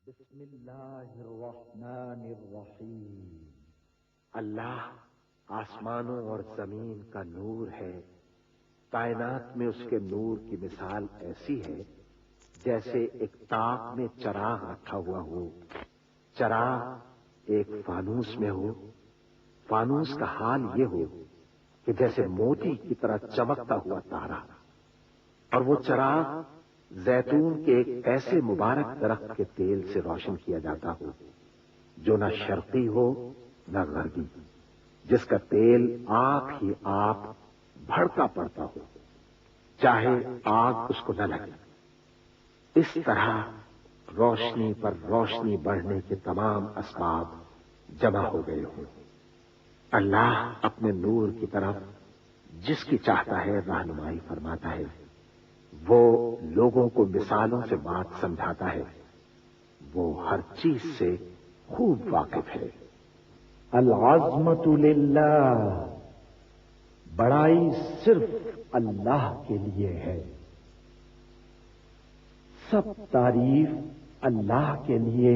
بسم اللہ الرحمن الرحیم۔ اللہ آسمانوں اور زمین کا نور ہے، کائنات میں اس کے نور کی مثال ایسی ہے جیسے ایک تاق میں چراغ رکھا ہوا ہو، چراغ ایک فانوس میں ہو، فانوس کا حال یہ ہو کہ جیسے موتی کی طرح چمکتا ہوا تارا، اور وہ چراغ زیتون کے ایک ایسے مبارک درخت کے تیل سے روشن کیا جاتا ہو جو نہ شرقی ہو نہ غربی، جس کا تیل آپ ہی آپ بھڑکا پڑتا ہو، چاہے آگ اس کو نہ لگے۔ اس طرح روشنی پر روشنی بڑھنے کے تمام اسباب جمع ہو گئے ہوں۔ اللہ اپنے نور کی طرف جس کی چاہتا ہے رہنمائی فرماتا ہے، وہ لوگوں کو مثالوں سے بات سمجھاتا ہے، وہ ہر چیز سے خوب واقف ہے۔ العظمت للہ، بڑائی صرف اللہ کے لیے ہے، سب تعریف اللہ کے لیے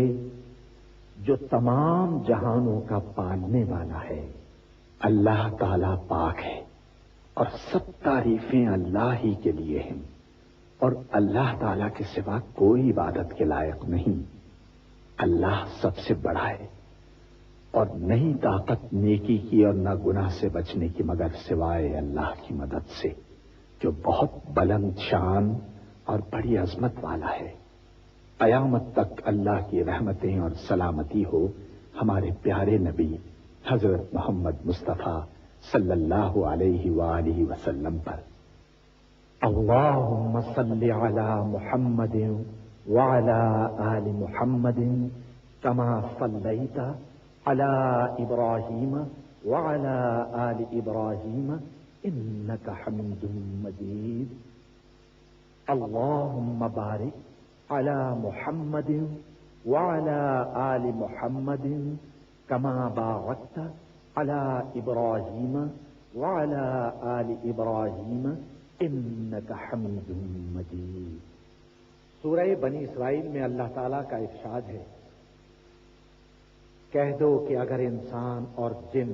جو تمام جہانوں کا پالنے والا ہے۔ اللہ تعالی پاک ہے اور سب تعریفیں اللہ ہی کے لیے ہیں، اور اللہ تعالی کے سوا کوئی عبادت کے لائق نہیں۔ اللہ سب سے بڑا ہے اور نہیں طاقت نیکی کی اور نہ گناہ سے بچنے کی مگر سوائے اللہ کی مدد سے، جو بہت بلند شان اور بڑی عظمت والا ہے۔ قیامت تک اللہ کی رحمتیں اور سلامتی ہو ہمارے پیارے نبی حضرت محمد مصطفیٰ صلی اللہ علیہ وآلہ وسلم پر۔ اللہم صل علی محمد وعلی آل محمد کما صلیت علی ابراہیم وعلی آل ابراہیم انک حمید مجید۔ اللہم بارک علی محمد وعلی آل محمد کما بارکت علی ابراہیم وعلی آل ابراہیم انک حمید مجید۔ سورہ بنی اسرائیل میں اللہ تعالیٰ کا ارشاد ہے، کہہ دو کہ اگر انسان اور جن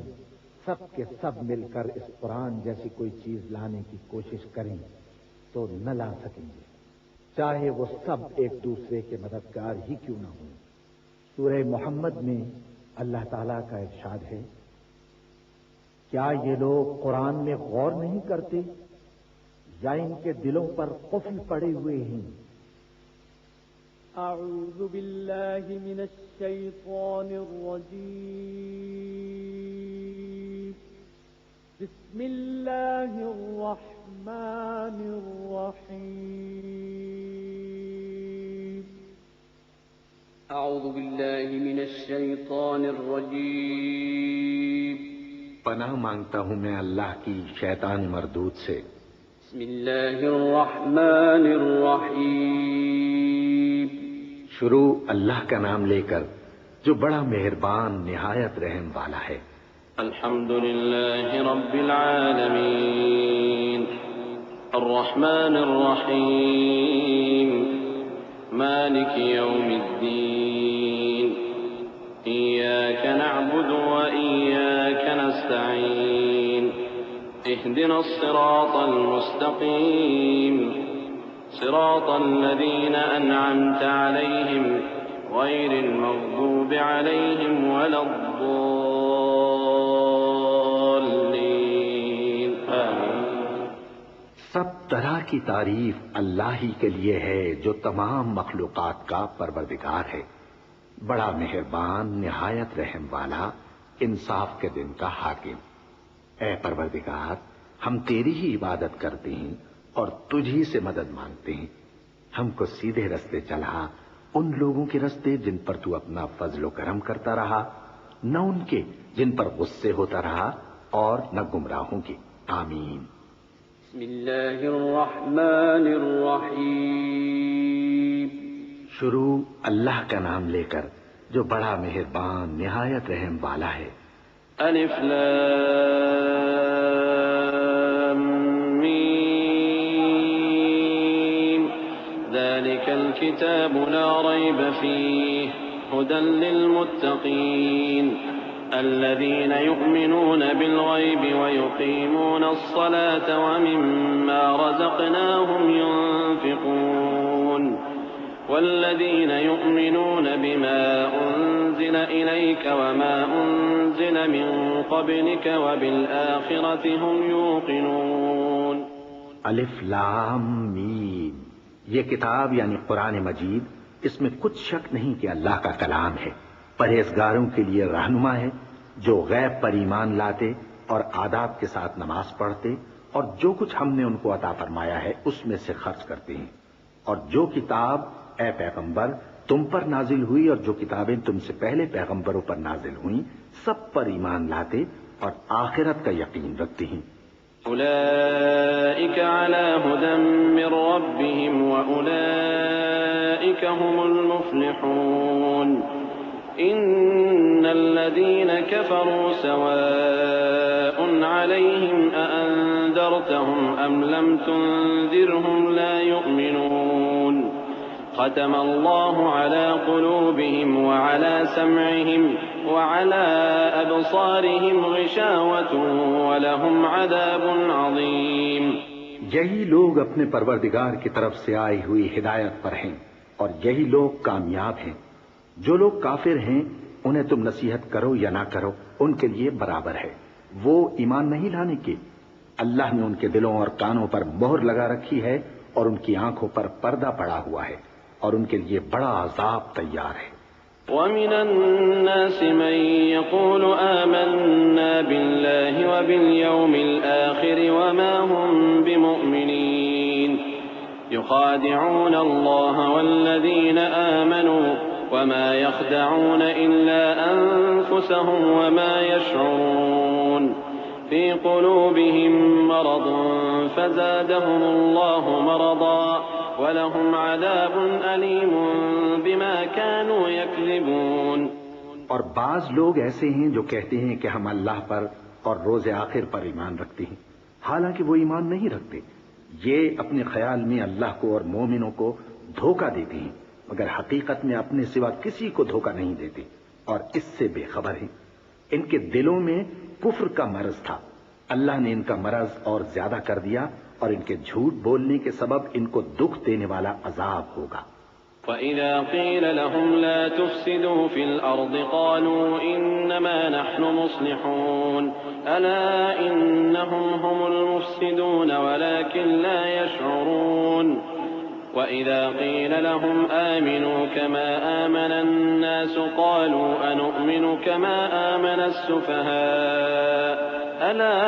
سب کے سب مل کر اس قرآن جیسی کوئی چیز لانے کی کوشش کریں تو نہ لا سکیں گے، چاہے وہ سب ایک دوسرے کے مددگار ہی کیوں نہ ہوں۔ سورہ محمد میں اللہ تعالیٰ کا ارشاد ہے، کیا یہ لوگ قرآن میں غور نہیں کرتے یا ان کے دلوں پر قفل پڑے ہوئے ہیں؟ اعوذ باللہ من الشیطان الرجیم، بسم اللہ الرحمن الرحیم۔ اعوذ باللہ من الشیطان الرجیم، پناہ مانگتا ہوں میں اللہ کی شیطان مردود سے۔ بسم اللہ الرحمن الرحیم، شروع اللہ کا نام لے کر جو بڑا مہربان نہایت رحم والا ہے۔ الحمد للہ رب العالمین، الرحمن الرحیم، مالک یوم الدین، ایاک نعبد و ایاک نستعین، اهدنا الصراط المستقیم، صراط الذین انعمت علیہم غیر المغضوب علیہم ولا الضالین، آمین۔ سب طرح کی تعریف اللہ ہی کے لیے ہے جو تمام مخلوقات کا پروردگار ہے، بڑا مہربان نہایت رحم والا، انصاف کے دن کا حاکم۔ اے پروردگار، ہم تیری ہی عبادت کرتے ہیں اور تجھ ہی سے مدد مانگتے ہیں، ہم کو سیدھے رستے چلا، ان لوگوں کے رستے جن پر تو اپنا فضل و کرم کرتا رہا، نہ ان کے جن پر غصے ہوتا رہا، اور نہ گمراہوں کے۔ آمین۔ بسم اللہ الرحمن الرحیم، شروع اللہ کا نام لے کر جو بڑا مہربان نہایت رحم والا ہے۔ الف لام میم، ذلك الكتاب لا ريب فيه هدى للمتقين الذين يؤمنون بالغيب ويقيمون الصلاة ومما رزقناهم ينفقون والذين يؤمنون بما أنزل إليك وما أنزل من قبلك وبالآخرة هم يوقنون. الف لام میم، یہ کتاب یعنی قرآن مجید، اس میں کچھ شک نہیں کہ اللہ کا کلام ہے، پرہیزگاروں کے لیے رہنما ہے، جو غیب پر ایمان لاتے اور آداب کے ساتھ نماز پڑھتے اور جو کچھ ہم نے ان کو عطا فرمایا ہے اس میں سے خرچ کرتے ہیں، اور جو کتاب اے پیغمبر تم پر نازل ہوئی اور جو کتابیں تم سے پہلے پیغمبروں پر نازل ہوئیں سب پر ایمان لاتے اور آخرت کا یقین رکھتے ہیں. أولئك على هدى من ربهم وأولئك هم المفلحون. إن الذين كفروا سواء عليهم أأنذرتهم أم لم تنذرهم لا يؤمنون. ختم الله على قلوبهم وعلى سمعهم وعلى أبصارهم غشاوة ولهم عذاب عظيم. یہی لوگ اپنے پروردگار کی طرف سے آئی ہوئی ہدایت پر ہیں اور یہی لوگ کامیاب ہیں. جو لوگ کافر ہیں انہیں تم نصیحت کرو یا نہ کرو ان کے لیے برابر ہے، وہ ایمان نہیں لانے کے. اللہ نے ان کے دلوں اور کانوں پر مہر لگا رکھی ہے اور ان کی آنکھوں پر پردہ پڑا ہوا ہے اور ان کے لیے بڑا عذاب تیار ہے. ومن الناس من يقول آمنا بالله وباليوم الآخر وما هم بمؤمنين يخادعون الله والذين آمنوا وما يخدعون إلا أنفسهم وما يشعرون. في قلوبهم مرض فزادهم الله مرضا وَلَهُمْ عَذَابٌ أَلِيمٌ بِمَا كَانُوا يَكْذِبُونَ. اور بعض لوگ ایسے ہیں جو کہتے ہیں کہ ہم اللہ پر اور روز آخر پر ایمان رکھتے ہیں، حالانکہ وہ ایمان نہیں رکھتے. یہ اپنے خیال میں اللہ کو اور مومنوں کو دھوکہ دیتے ہیں مگر حقیقت میں اپنے سوا کسی کو دھوکہ نہیں دیتے اور اس سے بے خبر ہیں. ان کے دلوں میں کفر کا مرض تھا، اللہ نے ان کا مرض اور زیادہ کر دیا اور ان کے جھوٹ بولنے کے سبب ان کو دکھ دینے والا عذاب ہوگا. وَإِذَا قِيلَ لَهُمْ لَا تُفْسِدُوا فِي الْأَرْضِ قَالُوا إِنَّمَا نَحْنُ مُصْلِحُونَ أَلَا إِنَّهُمْ هُمُ الْمُفْسِدُونَ وَلَكِنْ لَا يَشْعُرُونَ. وَإِذَا قِيلَ لَهُمْ آمِنُوا كَمَا آمَنَ النَّاسُ قَالُوا أَنُؤْمِنُ كَمَا آمَنَ السُّفَهَاءُ أَلَا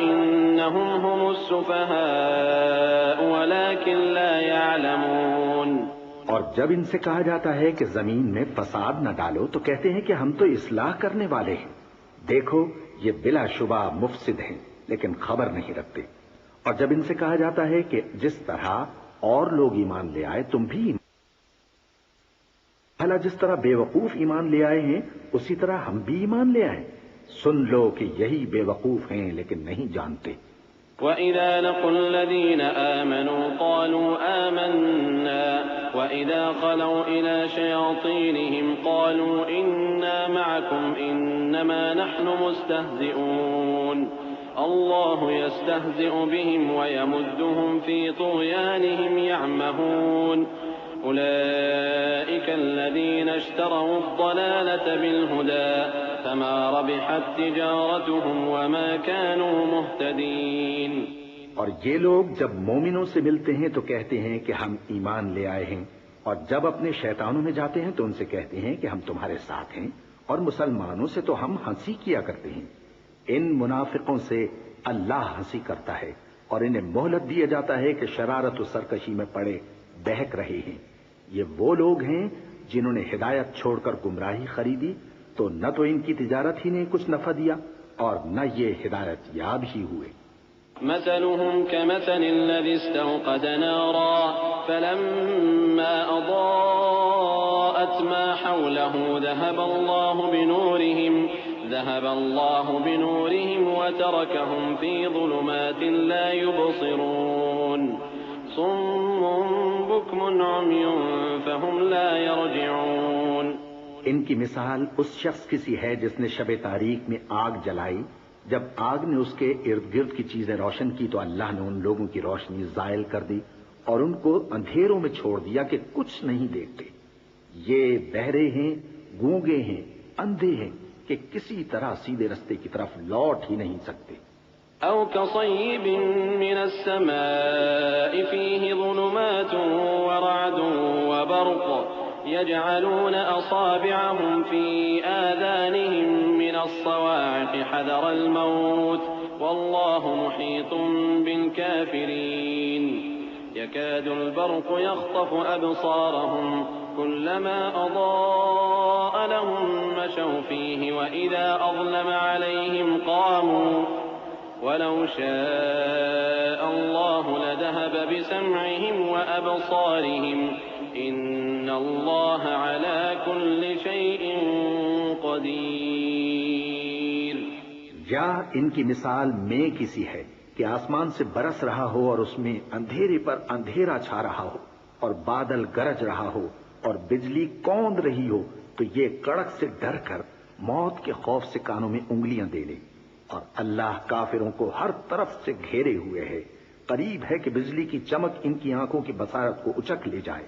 إِنَّهُمْ هُمُ السُّفَهَاءُ وَلَكِنْ لَا يَعْلَمُونَ. اور جب ان سے کہا جاتا ہے کہ زمین میں فساد نہ ڈالو تو کہتے ہیں کہ ہم تو اصلاح کرنے والے ہیں. دیکھو یہ بلا شبہ مفسد ہیں لیکن خبر نہیں رکھتے. اور جب ان سے کہا جاتا ہے کہ جس طرح اور لوگ ایمان لے آئے تم بھی بھلا جس طرح بے وقوف ایمان لے آئے ہیں اسی طرح ہم بھی ایمان لے آئیں. سن لو کہ یہی بے وقوف ہیں لیکن نہیں جانتے. وَإِذَا لَقُوا الَّذِينَ آمَنُوا قَالُوا آمَنَّا وَإِذَا خَلَوْا إِلَى شَيَاطِينِهِمْ قَالُوا إِنَّا مَعَكُمْ إِنَّمَا نَحْنُ مُسْتَهْزِئُونَ. اللَّهُ يَسْتَهْزِئُ بِهِمْ وَيَمُدُّهُمْ فِي طُغْيَانِهِمْ يَعْمَهُونَ. أُولَئِكَ الَّذِينَ اشْتَرَوُا الضَّلَالَةَ بِالْهُدَى فَمَا رَبِحَتْ تِجَارَتُهُمْ وَمَا كَانُوا مُهْتَدِينَ. اور یہ لوگ جب مومنوں سے ملتے ہیں تو کہتے ہیں کہ ہم ایمان لے آئے ہیں اور جب اپنے شیطانوں میں جاتے ہیں تو ان سے کہتے ہیں کہ ہم تمہارے ساتھ ہیں اور مسلمانوں سے تو ہم ہنسی کیا کرتے ہیں. ان منافقوں سے اللہ ہنسی کرتا ہے اور انہیں مہلت دیا جاتا ہے کہ شرارت و سرکشی میں پڑے بہک رہے ہیں. یہ وہ لوگ ہیں جنہوں نے ہدایت چھوڑ کر گمراہی خریدی تو نہ تو ان کی تجارت ہی نے کچھ نفع دیا اور نہ یہ ہدایت یاب ہی ہوئے. مثلهم كمثل الذي استوقد نارا فلما أضاءت ما حوله ذهب الله بنورهم وتركهم في ظلمات لا يبصرون. صم بكم عمي فهم لا يرجعون. ان کی مثال اس شخص کی سی ہے جس نے شب تاریک میں آگ جلائی، جب آگ نے اس کے ارد گرد کی چیزیں روشن کی تو اللہ نے ان لوگوں کی روشنی زائل کر دی اور ان کو اندھیروں میں چھوڑ دیا کہ کچھ نہیں دیکھتے. یہ بہرے ہیں، گونگے ہیں، اندھے ہیں کہ کسی طرح سیدھے رستے کی طرف لوٹ ہی نہیں سکتے. أو كصيب من السماء فيه ظلمات ورعد وبرق يجعلون أصابعهم في آذانهم من الصواعق حذر الموت والله محيط بالكافرين. يكاد البرق يخطف أبصارهم كلما أضاء لهم مشوا فيه وإذا أظلم عليهم قاموا ولو شاء الله لذهب بسمعهم وأبصارهم إن الله على كل شيء قدير. یا ان کی مثال میں کسی ہے کہ آسمان سے برس رہا ہو اور اس میں اندھیرے پر اندھیرا چھا رہا ہو اور بادل گرج رہا ہو اور بجلی کوند رہی ہو تو یہ کڑک سے ڈر کر موت کے خوف سے کانوں میں انگلیاں دے لے. اور اللہ کافروں کو ہر طرف سے گھیرے ہوئے ہے. قریب ہے کہ بجلی کی چمک ان کی آنکھوں کی بصارت کو اچک لے جائے.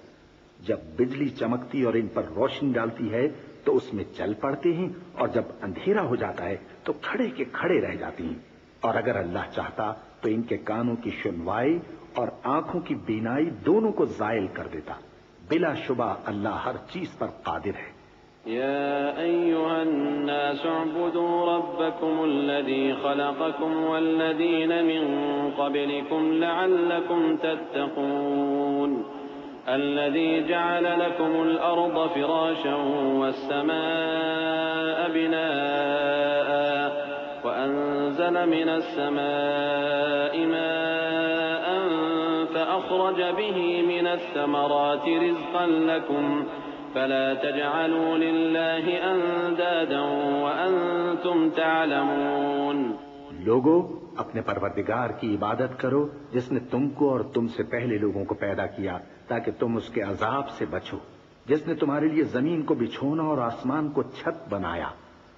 جب بجلی چمکتی اور ان پر روشنی ڈالتی ہے تو اس میں چل پڑتے ہیں اور جب اندھیرا ہو جاتا ہے تو کھڑے کے کھڑے رہ جاتے ہیں. اور اگر اللہ چاہتا تو ان کے کانوں کی سنوائی اور آنکھوں کی بینائی دونوں کو زائل کر دیتا. بلا شبہ اللہ ہر چیز پر قادر ہے. يا أيها الناس اعبدوا ربكم الذي خلقكم والذين من قبلكم لعلكم تتقون. الذي جعل لكم الأرض فراشا والسماء بناء وأنزل من السماء ماء فأخرج به من الثمرات رزقا لكم فلا تجعلوا لله أندادا وأنتم تعلمون. لوگو اپنے پروردگار کی عبادت کرو جس نے تم کو اور تم سے پہلے لوگوں کو پیدا کیا تاکہ تم اس کے عذاب سے بچو، جس نے تمہارے لیے زمین کو بچھونا اور آسمان کو چھت بنایا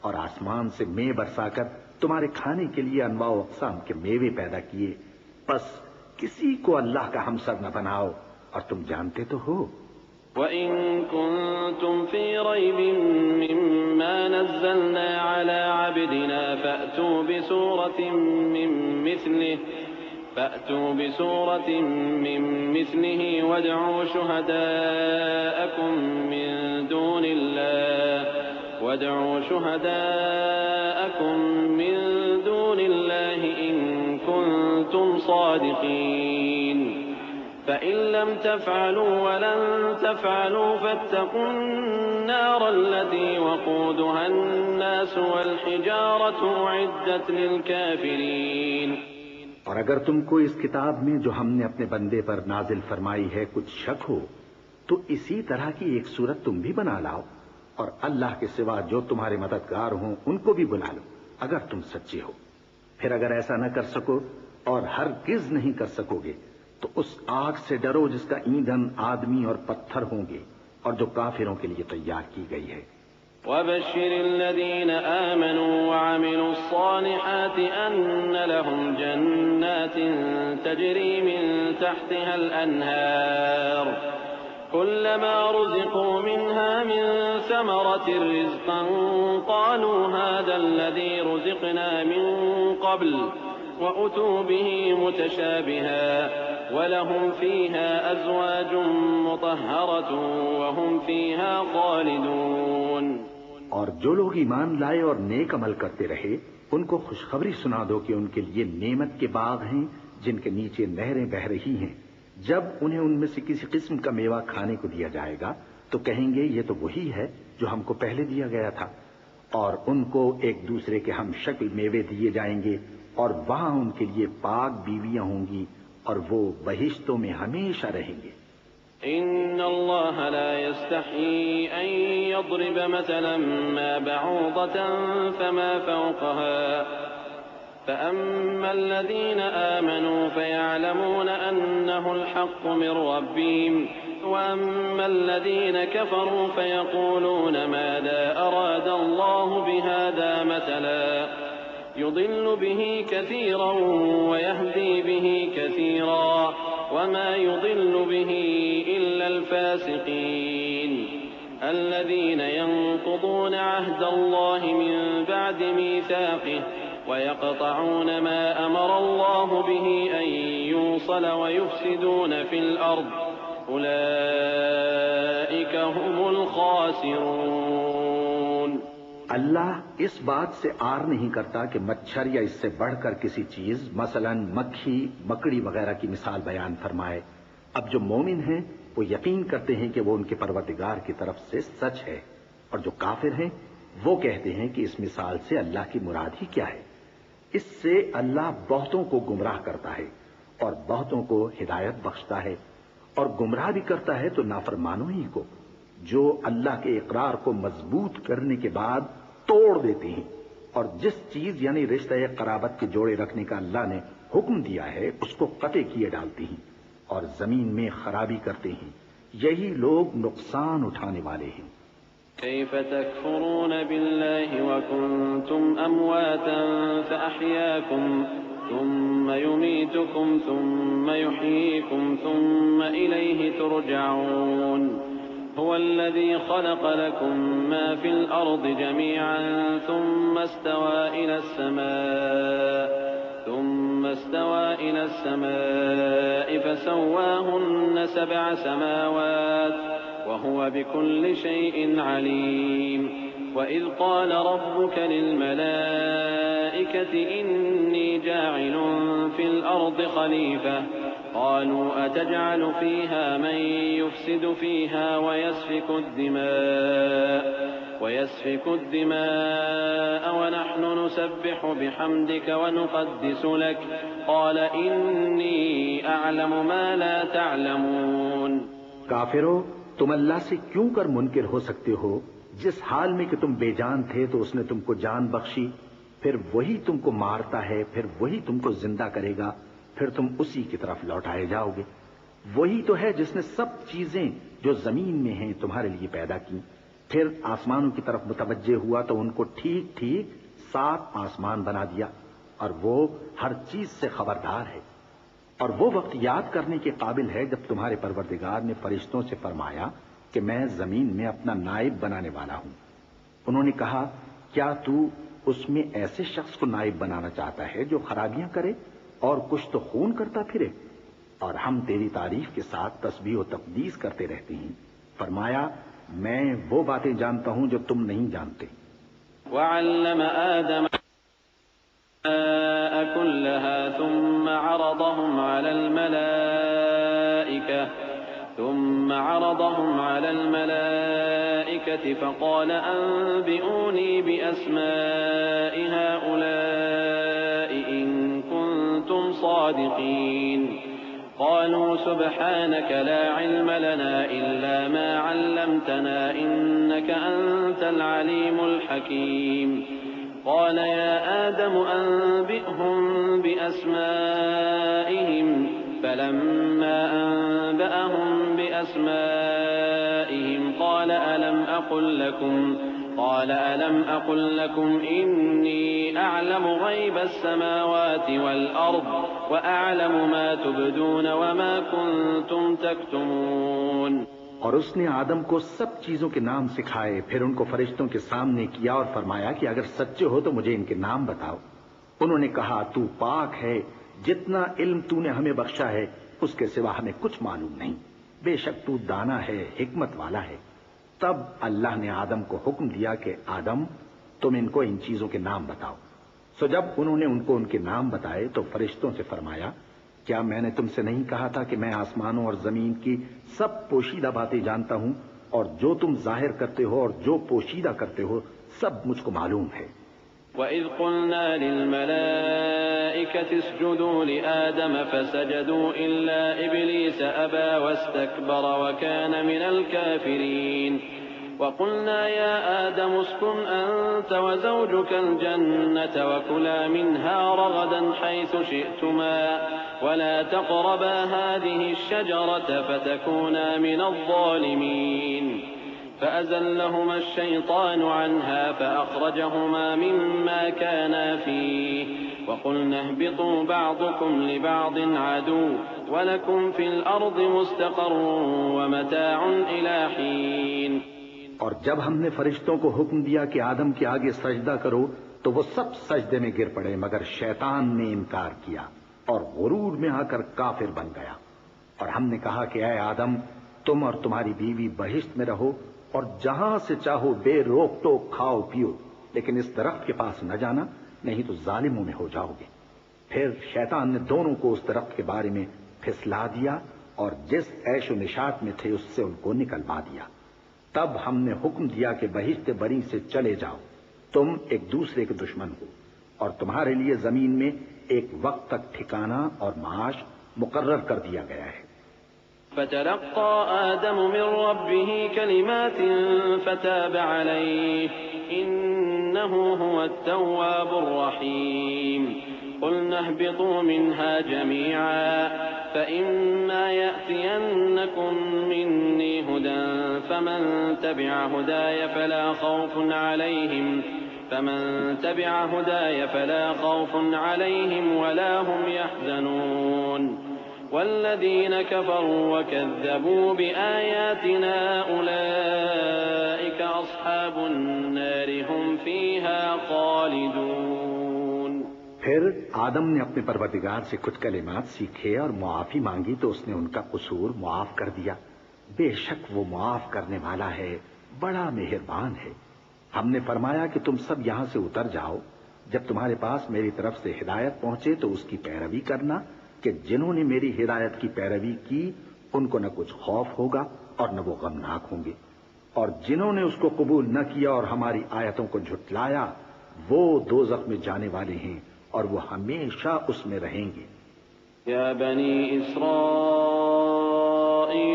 اور آسمان سے مے برسا کر تمہارے کھانے کے لیے انواع و اقسام کے میوے پیدا کیے. بس کسی کو اللہ کا ہمسر نہ بناؤ اور تم جانتے تو ہو. وَإِن كُنتُمْ فِي رَيْبٍ مِّمَّا نَزَّلْنَا عَلَىٰ عَبْدِنَا فَأْتُوا بِسُورَةٍ مِّن مِّثْلِهِ وَادْعُوا شُهَدَاءَكُم مِّن دُونِ اللَّهِ إِن كُنتُمْ صَادِقِينَ. فَإِن لَّمْ تَفْعَلُوا وَلَن تَفْعَلُوا فَاتَّقُوا النَّارَ الَّتِي وَقُودُهَا النَّاسُ وَالْحِجَارَةُ أُعِدَّتْ لِلْكَافِرِينَ. اور اگر تم کو اس کتاب میں جو ہم نے اپنے بندے پر نازل فرمائی ہے کچھ شک ہو تو اسی طرح کی ایک صورت تم بھی بنا لاؤ اور اللہ کے سوا جو تمہارے مددگار ہوں ان کو بھی بلا لو اگر تم سچے ہو. پھر اگر ایسا نہ کر سکو اور ہرگز نہیں کر سکو گے تو اس آگ سے ڈرو جس کا ایندھن آدمی اور پتھر ہوں گے اور جو کافروں کے لیے تیار کی گئی ہے. وَبَشِّرِ الَّذِينَ آمَنُوا وَعَمِلُوا الصَّالِحَاتِ أَنَّ لَهُمْ جَنَّاتٍ تَجْرِي مِن تَحْتِهَا الْأَنْهَارُ كُلَّمَا رُزِقُوا مِنْهَا مِن ثَمَرَةٍ رِّزْقًا قَالُوا هَٰذَا الَّذِي رُزِقْنَا مِن قَبْلُ وَأُتُوا بِهِ مُتَشَابِهًا وَلَهُمْ فِيهَا أَزْوَاجٌ مُطَهَّرَةٌ وَهُمْ فِيهَا خَالِدُونَ. اور جو لوگ ایمان لائے اور نیک عمل کرتے رہے ان کو خوشخبری سنا دو کہ ان کے لیے نعمت کے باغ ہیں جن کے نیچے نہریں بہہ رہی ہیں. جب انہیں ان میں سے کسی قسم کا میوہ کھانے کو دیا جائے گا تو کہیں گے یہ تو وہی ہے جو ہم کو پہلے دیا گیا تھا. اور ان کو ایک دوسرے کے ہم شکل میوے دیے جائیں گے اور وہاں ان کے لیے پاک بیویاں ہوں گی اور وہ بہشتوں میں ہمیشہ رہیں گے. إن الله لا يستحيي أن يضرب مثلا ما بعوضة فما فوقها فأما الذين آمنوا فيعلمون أنه الحق من ربهم وأما الذين كفروا فيقولون ماذا أراد الله بهذا مثلا يضل به كثيرا ويهدي به كثيرا وما يضل به إلا الفاسقين الذين ينقضون عهد الله من بعد ميثاقه ويقطعون ما أمر الله به أن يوصل ويفسدون في الأرض أولئك هم الخاسرون۔ اللہ اس بات سے آر نہیں کرتا کہ مچھر یا اس سے بڑھ کر کسی چیز مثلا مکھی مکڑی وغیرہ کی مثال بیان فرمائے۔ اب جو مومن ہیں وہ یقین کرتے ہیں کہ وہ ان کے پروردگار کی طرف سے سچ ہے، اور جو کافر ہیں وہ کہتے ہیں کہ اس مثال سے اللہ کی مراد ہی کیا ہے۔ اس سے اللہ بہتوں کو گمراہ کرتا ہے اور بہتوں کو ہدایت بخشتا ہے، اور گمراہ بھی کرتا ہے تو نافرمانوں ہی کو، جو اللہ کے اقرار کو مضبوط کرنے کے بعد توڑ دیتے ہیں، اور جس چیز یعنی رشتہ قرابت کے جوڑے رکھنے کا اللہ نے حکم دیا ہے اس کو قطع کیے ڈالتے ہیں اور زمین میں خرابی کرتے ہیں۔ یہی لوگ نقصان اٹھانے والے ہیں۔ كيف تكفرون بالله وكنتم أمواتا فأحياكم ثم يميتكم ثم يحييكم ثم إليه ترجعون هو الذي خلق لكم ما في الأرض جميعا ثم استوى إلى السماء فسواهن 7 سماوات وهو بكل شيء عليم وإذ قال ربك للملائكة إني جاعل في الأرض خليفة قالوا أتجعل فيها من يفسد فيها ويسفك الدماء ونحن نسبح بحمدك ونقدس لك قال إني أعلم ما لا تعلمون۔ کافرو، تم اللہ سے کیوں کر منکر ہو سکتے ہو؟ جس حال میں کہ تم بے جان تھے تو اس نے تم کو جان بخشی، پھر وہی تم کو مارتا ہے، پھر وہی تم کو زندہ کرے گا، پھر تم اسی کی طرف لوٹائے جاؤ گے۔ وہی تو ہے جس نے سب چیزیں جو زمین میں ہیں تمہارے لیے پیدا کی، پھر آسمانوں کی طرف متوجہ ہوا تو ان کو ٹھیک ٹھیک 7 آسمان بنا دیا، اور وہ ہر چیز سے خبردار ہے۔ اور وہ وقت یاد کرنے کے قابل ہے جب تمہارے پروردگار نے فرشتوں سے فرمایا کہ میں زمین میں اپنا نائب بنانے والا ہوں۔ انہوں نے کہا کیا تو اس میں ایسے شخص کو نائب بنانا چاہتا ہے جو خرابیاں کرے اور کچھ تو خون کرتا پھرے؟ اور ہم تیری تعریف کے ساتھ تسبیح و تقدیس کرتے رہتے ہیں۔ فرمایا میں وہ باتیں جانتا ہوں جو تم نہیں جانتے۔ وعلم آدم كلها ثم عرضهم على الملائكة فقال أنبئوني بأسماء هؤلاء إن كنتم صادقين قالوا سبحانك لا علم لنا إلا ما علمتنا إنك أنت العليم الحكيم قال يا آدم أنبئهم بأسمائهم فلما أنبأهم بأسمائهم قال ألم أقل لكم إني أعلم غيب السماوات والأرض وأعلم ما تبدون وما كنتم تكتمون۔ اور اس نے آدم کو سب چیزوں کے نام سکھائے، پھر ان کو فرشتوں کے سامنے کیا اور فرمایا کہ اگر سچے ہو تو مجھے ان کے نام بتاؤ۔ انہوں نے کہا تو پاک ہے، جتنا علم تو نے ہمیں بخشا ہے اس کے سوا ہمیں کچھ معلوم نہیں، بے شک تو دانا ہے، حکمت والا ہے۔ تب اللہ نے آدم کو حکم دیا کہ آدم تم ان کو ان چیزوں کے نام بتاؤ۔ سو جب انہوں نے ان کو ان کے نام بتائے تو فرشتوں سے فرمایا کیا میں نے تم سے نہیں کہا تھا کہ میں آسمانوں اور زمین کی سب پوشیدہ باتیں جانتا ہوں، اور جو تم ظاہر کرتے ہو اور جو پوشیدہ کرتے ہو سب مجھ کو معلوم ہے۔ وَإِذْ قُلْنَا لِلْمَلَائِكَةِ اسْجُدُوا لِآدَمَ فَسَجَدُوا إِلَّا إِبْلِيسَ أَبَى وَاسْتَكْبَرَ وَكَانَ مِنَ الْكَافِرِينَ وَقُلْنَا يَا آدَمُ اسْكُنْ أَنْتَ وَزَوْجُكَ الْجَنَّةَ وَكُلَا مِنْهَا رَغَدًا حَيْثُ شِئْتُمَا ولا تقربا هذه الشجرة فتكونا من الظالمين فأزلهما الشيطان عنها فأخرجهما مما كانا فيه وقلنا اهبطوا بعضكم لبعض عدو ولكم في الأرض مستقر ومتاع إلى حين. اور جب ہم نے فرشتوں کو حکم دیا کہ آدم کے آگے سجدہ کرو تو وہ سب سجدے میں گر پڑے مگر شیطان نے انکار کیا اور غرور میں آ کر کافر بن گیا. اور ہم نے کہا کہ اے آدم تم اور تمہاری بیوی بہشت میں رہو اور جہاں سے چاہو بے روک ٹوک کھاؤ پیو لیکن اس درخت کے پاس نہ جانا نہیں تو ظالموں میں ہو جاؤ گے. پھر شیطان نے دونوں کو اس درخت کے بارے میں پھسلا دیا اور جس عیش و نشاط میں تھے اس سے ان کو نکلوا دیا. تب ہم نے حکم دیا کہ بہشت بری سے چلے جاؤ، تم ایک دوسرے کے دشمن ہو اور تمہارے لیے زمین میں ایک وقت تک ٹھکانہ اور معاش مقرر کر دیا گیا ہے. فتلقى آدم من ربه كلمات فتاب عليه إنه هو التواب الرحيم. قلنا اهبطوا منها جميعا فإما يأتينكم مني هدى فمن تبع هداي فلا خوف عليهم ولا هم يحزنون. والذين كفروا وكذبوا بآياتنا أولئك أصحاب النار هم فيها خالدون. پھر آدم نے اپنے پروردگار سے کچھ کلمات سیکھے اور معافی مانگی تو اس نے ان کا قصور معاف کر دیا. بے شک وہ معاف کرنے والا ہے، بڑا مہربان ہے. ہم نے فرمایا کہ تم سب یہاں سے اتر جاؤ، جب تمہارے پاس میری طرف سے ہدایت پہنچے تو اس کی پیروی کرنا کہ جنہوں نے میری ہدایت کی پیروی کی ان کو نہ کچھ خوف ہوگا اور نہ وہ غمناک ہوں گے، اور جنہوں نے اس کو قبول نہ کیا اور ہماری آیتوں کو جھٹلایا وہ دوزخ میں جانے والے ہیں اور وہ ہمیشہ اس میں رہیں گے. یا بنی اسرائیل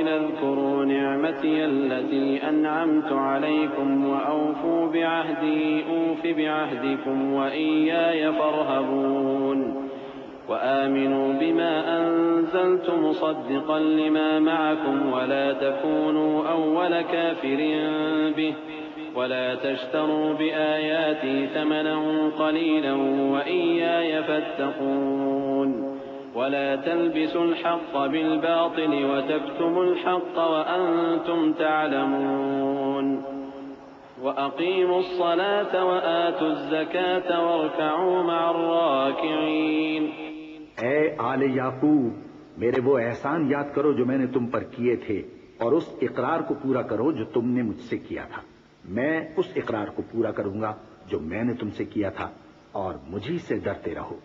اذکروا نعمتی التي انعمت علیکم واوفوا بعہدی اوف بعہدکم وإیای فارہبون. وآمنوا بما أنزلت مصدقا لما معكم ولا تكونوا أول كافر به ولا تشتروا بآياتي ثمنا قليلا وإياي فاتقون. ولا تلبسوا الحق بالباطل وتكتموا الحق وأنتم تعلمون. وأقيموا الصلاة وآتوا الزكاة واركعوا مع الراكعين. اے آل یعقوب، میرے وہ احسان یاد کرو جو میں نے تم پر کیے تھے اور اس اقرار کو پورا کرو جو تم نے مجھ سے کیا تھا. میں اس اقرار کو پورا کروں گا جو میں نے تم سے کیا تھا اور مجھی سے ڈرتے رہو.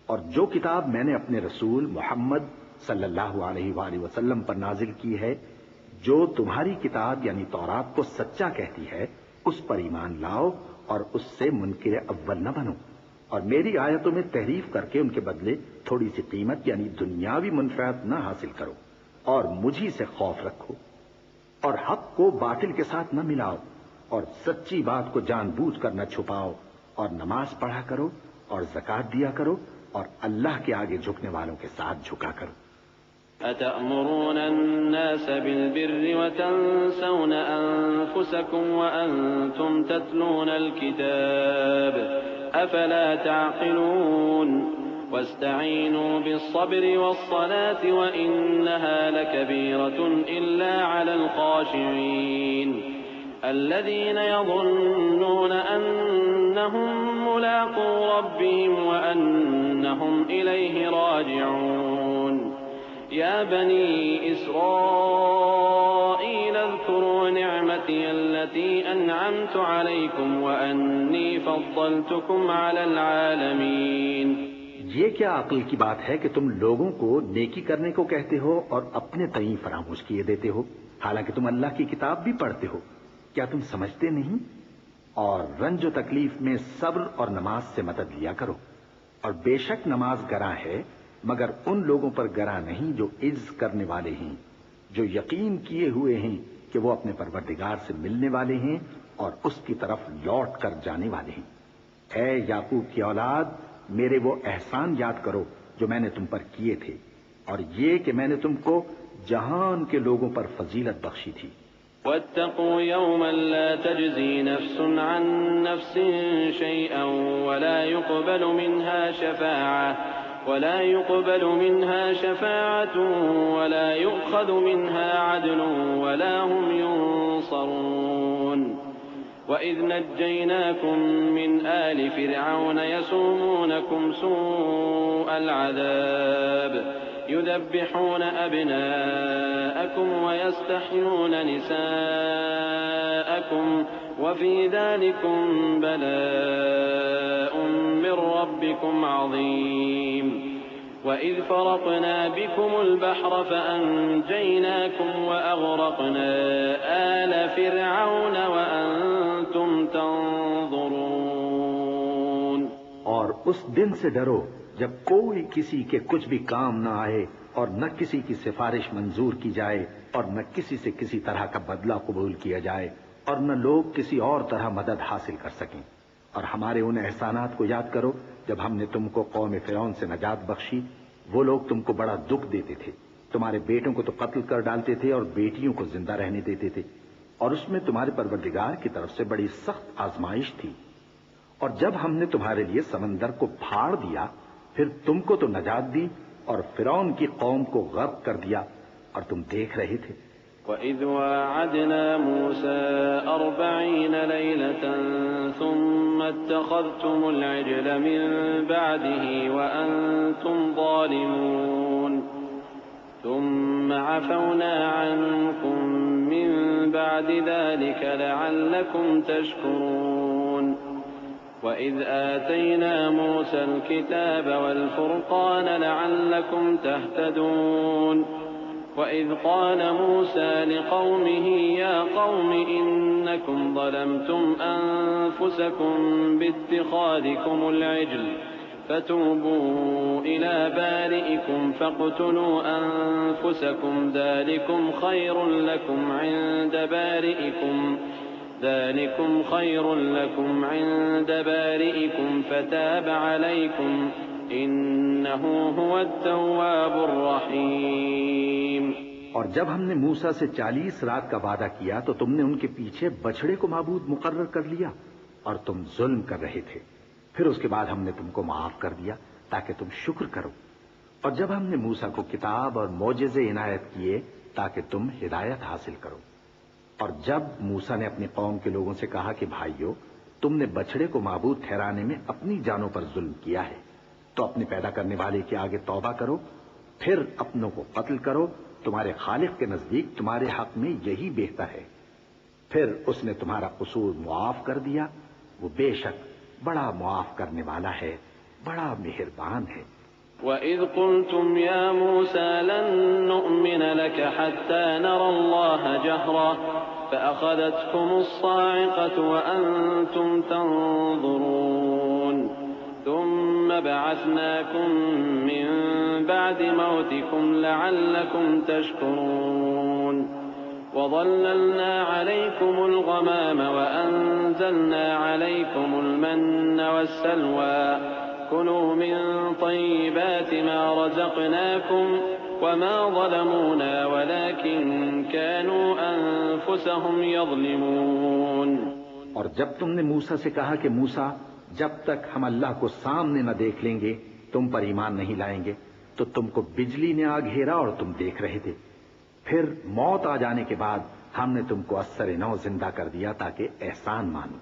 اور جو کتاب میں نے اپنے رسول محمد صلی اللہ علیہ وآلہ وسلم پر نازل کی ہے، جو تمہاری کتاب یعنی تورات کو سچا کہتی ہے، اس پر ایمان لاؤ اور اس سے منکر اول نہ بنو. اور میری آیتوں میں تحریف کر کے ان کے بدلے تھوڑی سی قیمت یعنی دنیاوی منفعت نہ حاصل کرو اور مجھی سے خوف رکھو. اور حق کو باطل کے ساتھ نہ ملاؤ اور سچی بات کو جان بوجھ کر نہ چھپاؤ اور نماز پڑھا کرو اور زکوٰۃ دیا کرو اور اللہ کے آگے جھکنے والوں کے ساتھ جھکا کرو. أتأمرون الناس بالبر وتنسون أنفسكم وأنتم تتلون الكتاب أفلا تعقلون. واستعينوا بالصبر والصلاة وإنها لكبيرة إلا على الخاشعين الذين يظنون أنهم ملاقو ربهم وأنهم إليه راجعون. يا بني إسرائيل اذكروا نعمتي التي أنعمت عليكم وأني فضلتكم على العالمين. یہ کیا عقل کی بات ہے کہ تم لوگوں کو نیکی کرنے کو کہتے ہو اور اپنے تئیں فراموش کیے دیتے ہو، حالانکہ تم اللہ کی کتاب بھی پڑھتے ہو. کیا تم سمجھتے نہیں؟ اور رنج و تکلیف میں صبر اور نماز سے مدد لیا کرو. اور بے شک نماز گراں ہے مگر ان لوگوں پر گراں نہیں جو عجز کرنے والے ہیں، جو یقین کیے ہوئے ہیں کہ وہ اپنے پروردگار سے ملنے والے ہیں اور اس کی طرف لوٹ کر جانے والے ہیں. اے یعقوب کی اولاد، میرے وہ احسان یاد کرو جو میں نے تم پر کیے تھے اور یہ کہ میں نے تم کو جہان کے لوگوں پر فضیلت بخشی تھی۔ واتقوا يوما لا تجزي نفس عن نفس شيئا ولا يقبل منها شفاعة ولا يؤخذ منها عدل ولا هم ينصرون وإذ نجيناكم من آل فرعون يسومونكم سوء العذاب يذبحون أبناءكم ويستحيون نساءكم وفي ذلكم بلاء من ربكم عظيم وإذ فرقنا بكم البحر فأنجيناكم وأغرقنا آل فرعون وأنتم تنظرون۔ اور اس دن سے ڈرو جب کوئی کسی کے کچھ بھی کام نہ آئے اور نہ کسی کی سفارش منظور کی جائے اور نہ کسی سے کسی طرح کا بدلہ قبول کیا جائے اور نہ لوگ کسی اور طرح مدد حاصل کر سکیں۔ اور ہمارے ان احسانات کو یاد کرو جب ہم نے تم کو قوم فرعون سے نجات بخشی۔ وہ لوگ تم کو بڑا دکھ دیتے تھے، تمہارے بیٹوں کو تو قتل کر ڈالتے تھے اور بیٹیوں کو زندہ رہنے دیتے تھے، اور اس میں تمہارے پروردگار کی طرف سے بڑی سخت آزمائش تھی۔ اور جب ہم نے تمہارے لیے سمندر کو پھاڑ دیا پھر تم کو تو نجات دی اور فرعون کی قوم کو غرق کر دیا اور تم دیکھ رہے تھے۔ وَإِذْ وَاعَدْنَا مُوسَىٰ 40 لَيْلَةً ثُمَّ اتَّخَذْتُمُ الْعِجْلَ مِن بَعْدِهِ وَأَنتُمْ ظَالِمُونَ ثُمَّ عَفَوْنَا عَنكُم مِّن بَعْدِ ذَلِكَ لَعَلَّكُمْ تَشْكُرُونَ وَإِذْ آتَيْنَا مُوسَى الْكِتَابَ وَالْفُرْقَانَ لَعَلَّكُمْ تَهْتَدُونَ وَإِذْ قَالَ مُوسَى لِقَوْمِهِ يَا قَوْمِ إِنَّكُمْ ظَلَمْتُمْ أَنفُسَكُمْ بِاتِّخَاذِكُمُ الْعِجْلَ فَتُوبُوا إِلَى بَارِئِكُمْ فَاقْتُلُوا أَنفُسَكُمْ ذَلِكُمْ خَيْرٌ لَكُمْ عِندَ بَارِئِكُمْ فَتَابَ عَلَيْكُمْ إِنَّهُ هُوَ التَّوَّابُ الرَّحِيمُ۔ اور جب ہم نے موسیٰ سے 40 رات کا وعدہ کیا تو تم نے ان کے پیچھے بچڑے کو معبود مقرر کر لیا اور تم ظلم کر رہے تھے۔ پھر اس کے بعد ہم نے تم کو معاف کر دیا تاکہ تم شکر کرو۔ اور جب ہم نے موسیٰ کو کتاب اور معجزے عنایت کیے تاکہ تم ہدایت حاصل کرو۔ اور جب موسیٰ نے اپنی قوم کے لوگوں سے کہا کہ بھائیو، تم نے بچڑے کو معبود ٹھہرانے میں اپنی جانوں پر ظلم کیا ہے، تو اپنے پیدا کرنے والے کے آگے توبہ کرو، پھر اپنوں کو قتل کرو، تمہارے خالق کے نزدیک تمہارے حق میں یہی بہتر ہے۔ پھر اس نے تمہارا قصور معاف کر دیا، وہ بے شک بڑا معاف کرنے والا ہے، بڑا مہربان ہے۔ وَإِذْ قُلْتُمْ يَا مُوسَىٰ لَن نُّؤْمِنَ لَكَ حَتَّىٰ نَرَى اللَّهَ جَهْرَةً فَأَخَذَتْكُمُ الصَّاعِقَةُ وَأَنتُمْ تَنظُرُونَ ثُمَّ بَعَثْنَاكُم مِّن بَعْدِ مَوْتِكُمْ لَعَلَّكُمْ تَشْكُرُونَ وَظَلَّلْنَا عَلَيْكُمُ الْغَمَامَ وَأَنزَلْنَا عَلَيْكُمُ الْمَنَّ وَالسَّلْوَىٰ كُلُوا مِن طَيِّبَاتِ مَا رَزَقْنَاكُمْ وَمَا ظَلَمُونَا وَلَٰكِن كَانُوا أَنفُسَهُمْ يَظْلِمُونَ۔ اور جب تم نے موسیٰ سے کہا کہ موسیٰ، جب تک ہم اللہ کو سامنے نہ دیکھ لیں گے تم پر ایمان نہیں لائیں گے، تو تم کو بجلی نے آ گھیرا اور تم دیکھ رہے تھے۔ پھر موت آ جانے کے بعد ہم نے تم کو اثر نو زندہ کر دیا تاکہ احسان مانو۔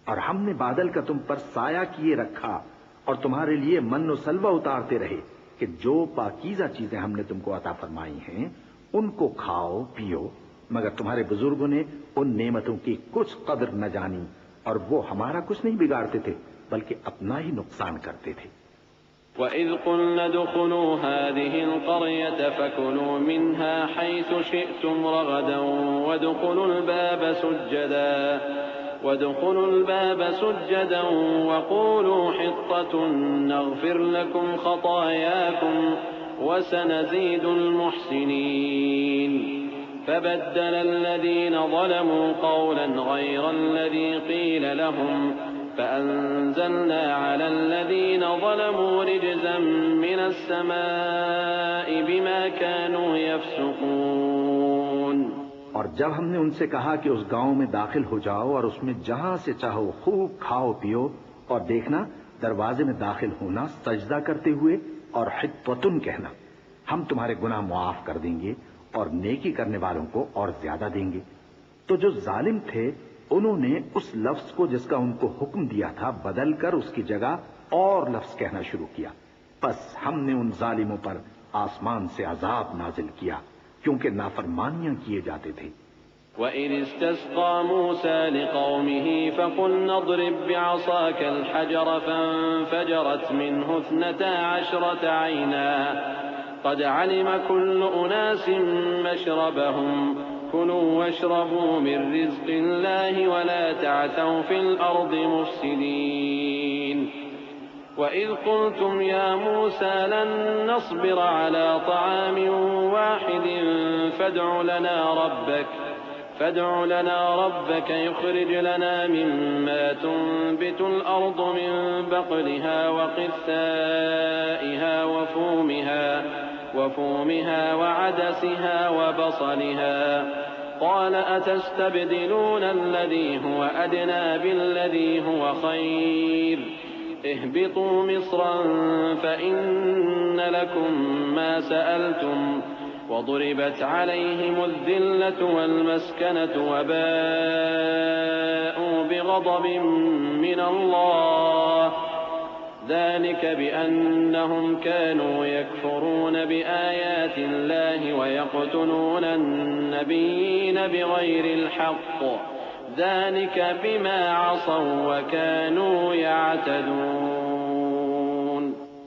اور ہم نے بادل کا تم پر سایہ کیے رکھا اور تمہارے لیے من و سلوہ اتارتے رہے کہ جو پاکیزہ چیزیں ہم نے تم کو عطا فرمائی ہیں ان کو کھاؤ پیو، مگر تمہارے بزرگوں نے ان نعمتوں کی کچھ قدر نہ جانی اور وہ ہمارا کچھ نہیں بگاڑتے تھے بلکہ اپنا ہی نقصان کرتے تھے۔ وَإِذْ قُلْنَا ادْخُلُوا هَٰذِهِ الْقَرْيَةَ فَكُلُوا مِنْهَا حَيْثُ شِئْتُمْ رَغَدًا وَادْخُلُوا الْبَابَ سُجَّدًا وَقُولُوا حِطَّةٌ نَّغْفِرْ لَكُمْ خَطَايَاكُمْ وَسَنَزِيدُ الْمُحْسِنِينَ فَبَدَّلَ الَّذِينَ ظَلَمُوا قَوْلًا غَيْرَ الَّذِي قِيلَ لَهُمْ فأنزلنا على الذين ظلموا رجزا من السماء بما كانوا يفسقون۔ اور جب ہم نے ان سے کہا کہ اس گاؤں میں داخل ہو جاؤ اور اس میں جہاں سے چاہو خوب کھاؤ پیو، اور دیکھنا دروازے میں داخل ہونا سجدہ کرتے ہوئے اور حطوتن کہنا، ہم تمہارے گناہ معاف کر دیں گے اور نیکی کرنے والوں کو اور زیادہ دیں گے۔ تو جو ظالم تھے انہوں نے اس لفظ کو جس کا ان کو حکم دیا تھا بدل کر اس کی جگہ اور لفظ کہنا شروع کیا، پس ہم نے ان ظالموں پر آسمان سے عذاب نازل کیا کیونکہ نافرمانیاں کیے جاتے تھے۔ وَإِذِ اسْتَسْقَىٰ مُوسَىٰ لِقَوْمِهِ فَقُلْنَا اضْرِب بِّعَصَاكَ الْحَجَرَ فَانفَجَرَتْ مِنْهُ 12 عَيْنًا قَدْ عَلِمَ كُلُّ أُنَاسٍ مَّشْرَبَهُمْ كُلُوا وَاشْرَبُوا مِن رِّزْقِ اللَّهِ وَلَا تَعْثَوْا فِي الْأَرْضِ مُفْسِدِينَ وَإِذْ قُلْتُمْ يَا مُوسَىٰ لَن نَّصْبِرَ عَلَىٰ طَعَامٍ وَاحِدٍ فادع لنا ربك يخرج لنا مما تنبت الأرض من بقلها وقثائها وفومها وعدسها وبصلها قال أتستبدلون الذي هو أدنى بالذي هو خير اهبطوا مصرا فإن لكم ما سألتم وضربت عليهم الذلة والمسكنة وباءوا بغضب من الله ذلك بأنهم كانوا يكفرون بآيات الله ويقتلون النبيين بغير الحق ذلك بما عصوا وكانوا يعتدون۔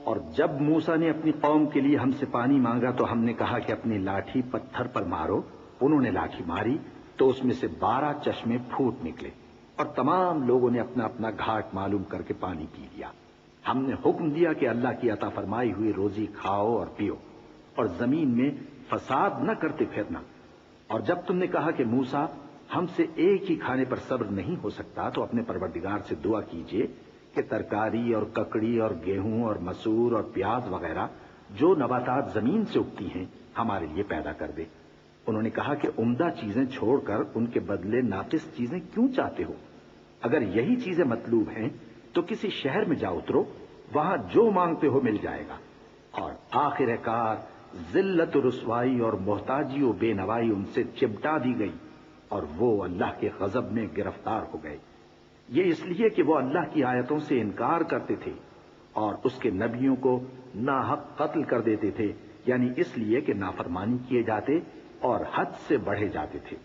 اور جب موسیٰ نے اپنی قوم کے لیے ہم سے پانی مانگا تو ہم نے کہا کہ اپنی لاٹھی پتھر پر مارو۔ انہوں نے لاٹھی ماری تو اس میں سے 12 چشمے پھوٹ نکلے اور تمام لوگوں نے اپنا اپنا گھاٹ معلوم کر کے پانی پی لیا۔ ہم نے حکم دیا کہ اللہ کی عطا فرمائی ہوئی روزی کھاؤ اور پیو اور زمین میں فساد نہ کرتے پھرنا۔ اور جب تم نے کہا کہ موسیٰ ہم سے ایک ہی کھانے پر صبر نہیں ہو سکتا تو اپنے پروردگار سے دعا کیجئے کہ ترکاری اور ککڑی اور گیہوں اور مسور اور پیاز وغیرہ جو نباتات زمین سے اگتی ہیں ہمارے لیے پیدا کر دے۔ انہوں نے کہا کہ عمدہ چیزیں چھوڑ کر ان کے بدلے ناقص چیزیں کیوں چاہتے ہو؟ اگر یہی چیزیں مطلوب ہیں تو کسی شہر میں جا اترو، وہاں جو مانگتے ہو مل جائے گا۔ اور آخر کار ذلت و رسوائی اور محتاجی و بے نوائی ان سے چمٹا دی گئی اور وہ اللہ کے غضب میں گرفتار ہو گئے۔ یہ اس لیے کہ وہ اللہ کی آیتوں سے انکار کرتے تھے اور اس کے نبیوں کو ناحق قتل کر دیتے تھے، یعنی اس لیے کہ نافرمانی کیے جاتے اور حد سے بڑھے جاتے تھے۔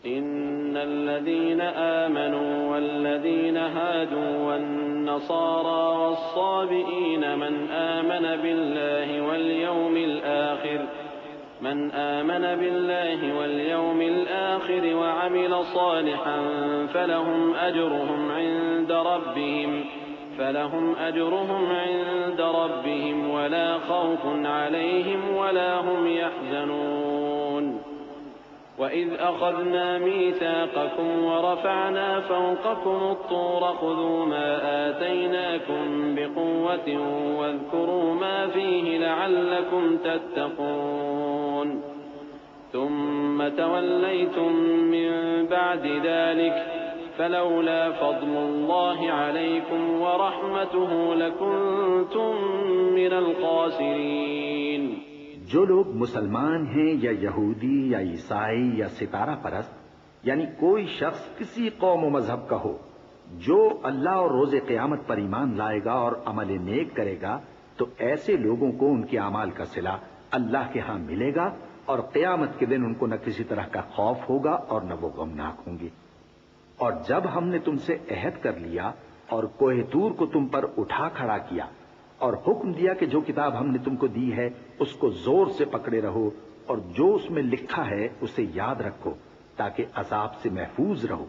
ان الذين آمنوا والذين هادوا والنصارى والصابئين من آمن بالله واليوم الآخر وعمل صالحا فلهم أجرهم عند ربهم ولا خوف عليهم ولا هم يحزنون وَإِذْ أَخَذْنَا مِيثَاقَكُمْ وَرَفَعْنَا فَوْقَكُمُ الطُّورَ خُذُوا مَا آتَيْنَاكُمْ بِقُوَّةٍ وَاذْكُرُوا مَا فِيهِ لَعَلَّكُمْ تَتَّقُونَ ثُمَّ تَوَلَّيْتُمْ مِنْ بَعْدِ ذَلِكَ فَلَوْلَا فَضْلُ اللَّهِ عَلَيْكُمْ وَرَحْمَتُهُ لَكُنْتُمْ مِنَ الْخَاسِرِينَ۔ جو لوگ مسلمان ہیں یا یہودی یا عیسائی یا ستارہ پرست، یعنی کوئی شخص کسی قوم و مذہب کا ہو، جو اللہ اور روز قیامت پر ایمان لائے گا اور عمل نیک کرے گا تو ایسے لوگوں کو ان کے اعمال کا صلہ اللہ کے ہاں ملے گا اور قیامت کے دن ان کو نہ کسی طرح کا خوف ہوگا اور نہ وہ غمناک ہوں گے۔ اور جب ہم نے تم سے عہد کر لیا اور کوہ طور کو تم پر اٹھا کھڑا کیا اور حکم دیا کہ جو کتاب ہم نے تم کو دی ہے اس کو زور سے پکڑے رہو اور جو اس میں لکھا ہے اسے یاد رکھو تاکہ عذاب سے محفوظ رہو،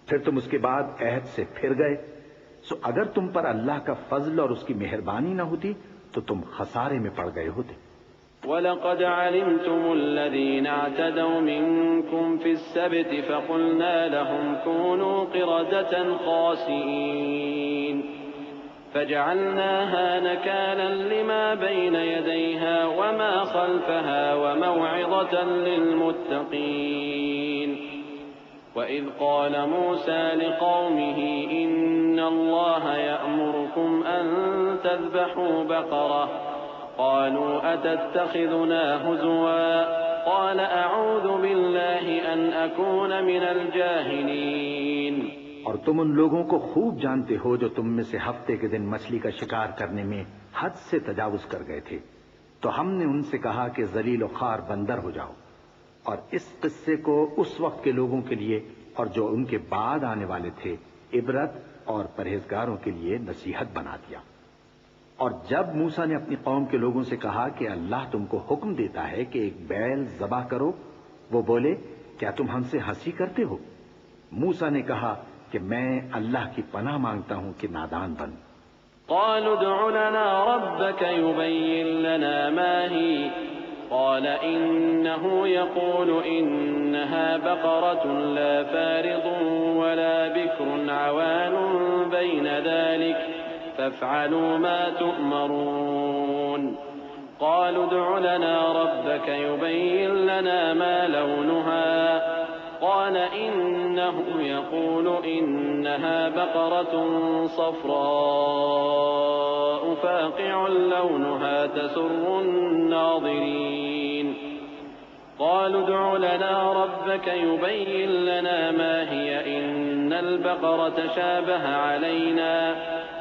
پھر تم اس کے بعد عہد سے پھر گئے، سو اگر تم پر اللہ کا فضل اور اس کی مہربانی نہ ہوتی تو تم خسارے میں پڑ گئے ہوتے۔ وَلَقَدْ عَلِمْتُمُ الَّذِينَ اعْتَدَوْا مِنكُمْ فِي السَّبْتِ فَقُلْنَا لَهُمْ كُونُوا قِرَدَةً خَاسِئِينَ فَجَعَلْنَاهَا نَكَالًا لِمَا بَيْنَ يَدَيْهَا وَمَا خَلْفَهَا وَمَوْعِظَةً لِلْمُتَّقِينَ وَإِذْ قَالَ مُوسَى لِقَوْمِهِ إِنَّ اللَّهَ يَأْمُرُكُمْ أَن تَذْبَحُوا بَقَرَةً قالوا أتتخذنا هزوا قال أعوذ بالله أن أكون من الجاهلين۔ اور تم ان لوگوں کو خوب جانتے ہو جو تم میں سے ہفتے کے دن مچھلی کا شکار کرنے میں حد سے تجاوز کر گئے تھے، تو ہم نے ان سے کہا کہ ذلیل و خوار بندر ہو جاؤ، اور اس قصے کو اس وقت کے لوگوں کے لیے اور جو ان کے بعد آنے والے تھے عبرت اور پرہیزگاروں کے لیے نصیحت بنا دیا۔ اور جب موسیٰ نے اپنی قوم کے لوگوں سے کہا کہ اللہ تم کو حکم دیتا ہے کہ ایک بیل ذبح کرو، وہ بولے کیا تم ہم سے ہنسی کرتے ہو؟ موسیٰ نے کہا کہ میں اللہ کی پناہ مانگتا ہوں کہ نادان بن۔ قالوا ادع لنا ربك يبين لنا ما هي قال إنه يقول إنها بقرة لا فارض ولا بكر عوان بين ذلك فافعلوا ما تؤمرون۔ قالوا ادع لنا ربك يبين لنا ما لونها قال إنه يقول إنها بقرة صفراء فاقع لونها تسر الناظرين۔ قالوا ادع لنا ربك يبين لنا ما هي إن البقرة شابه علينا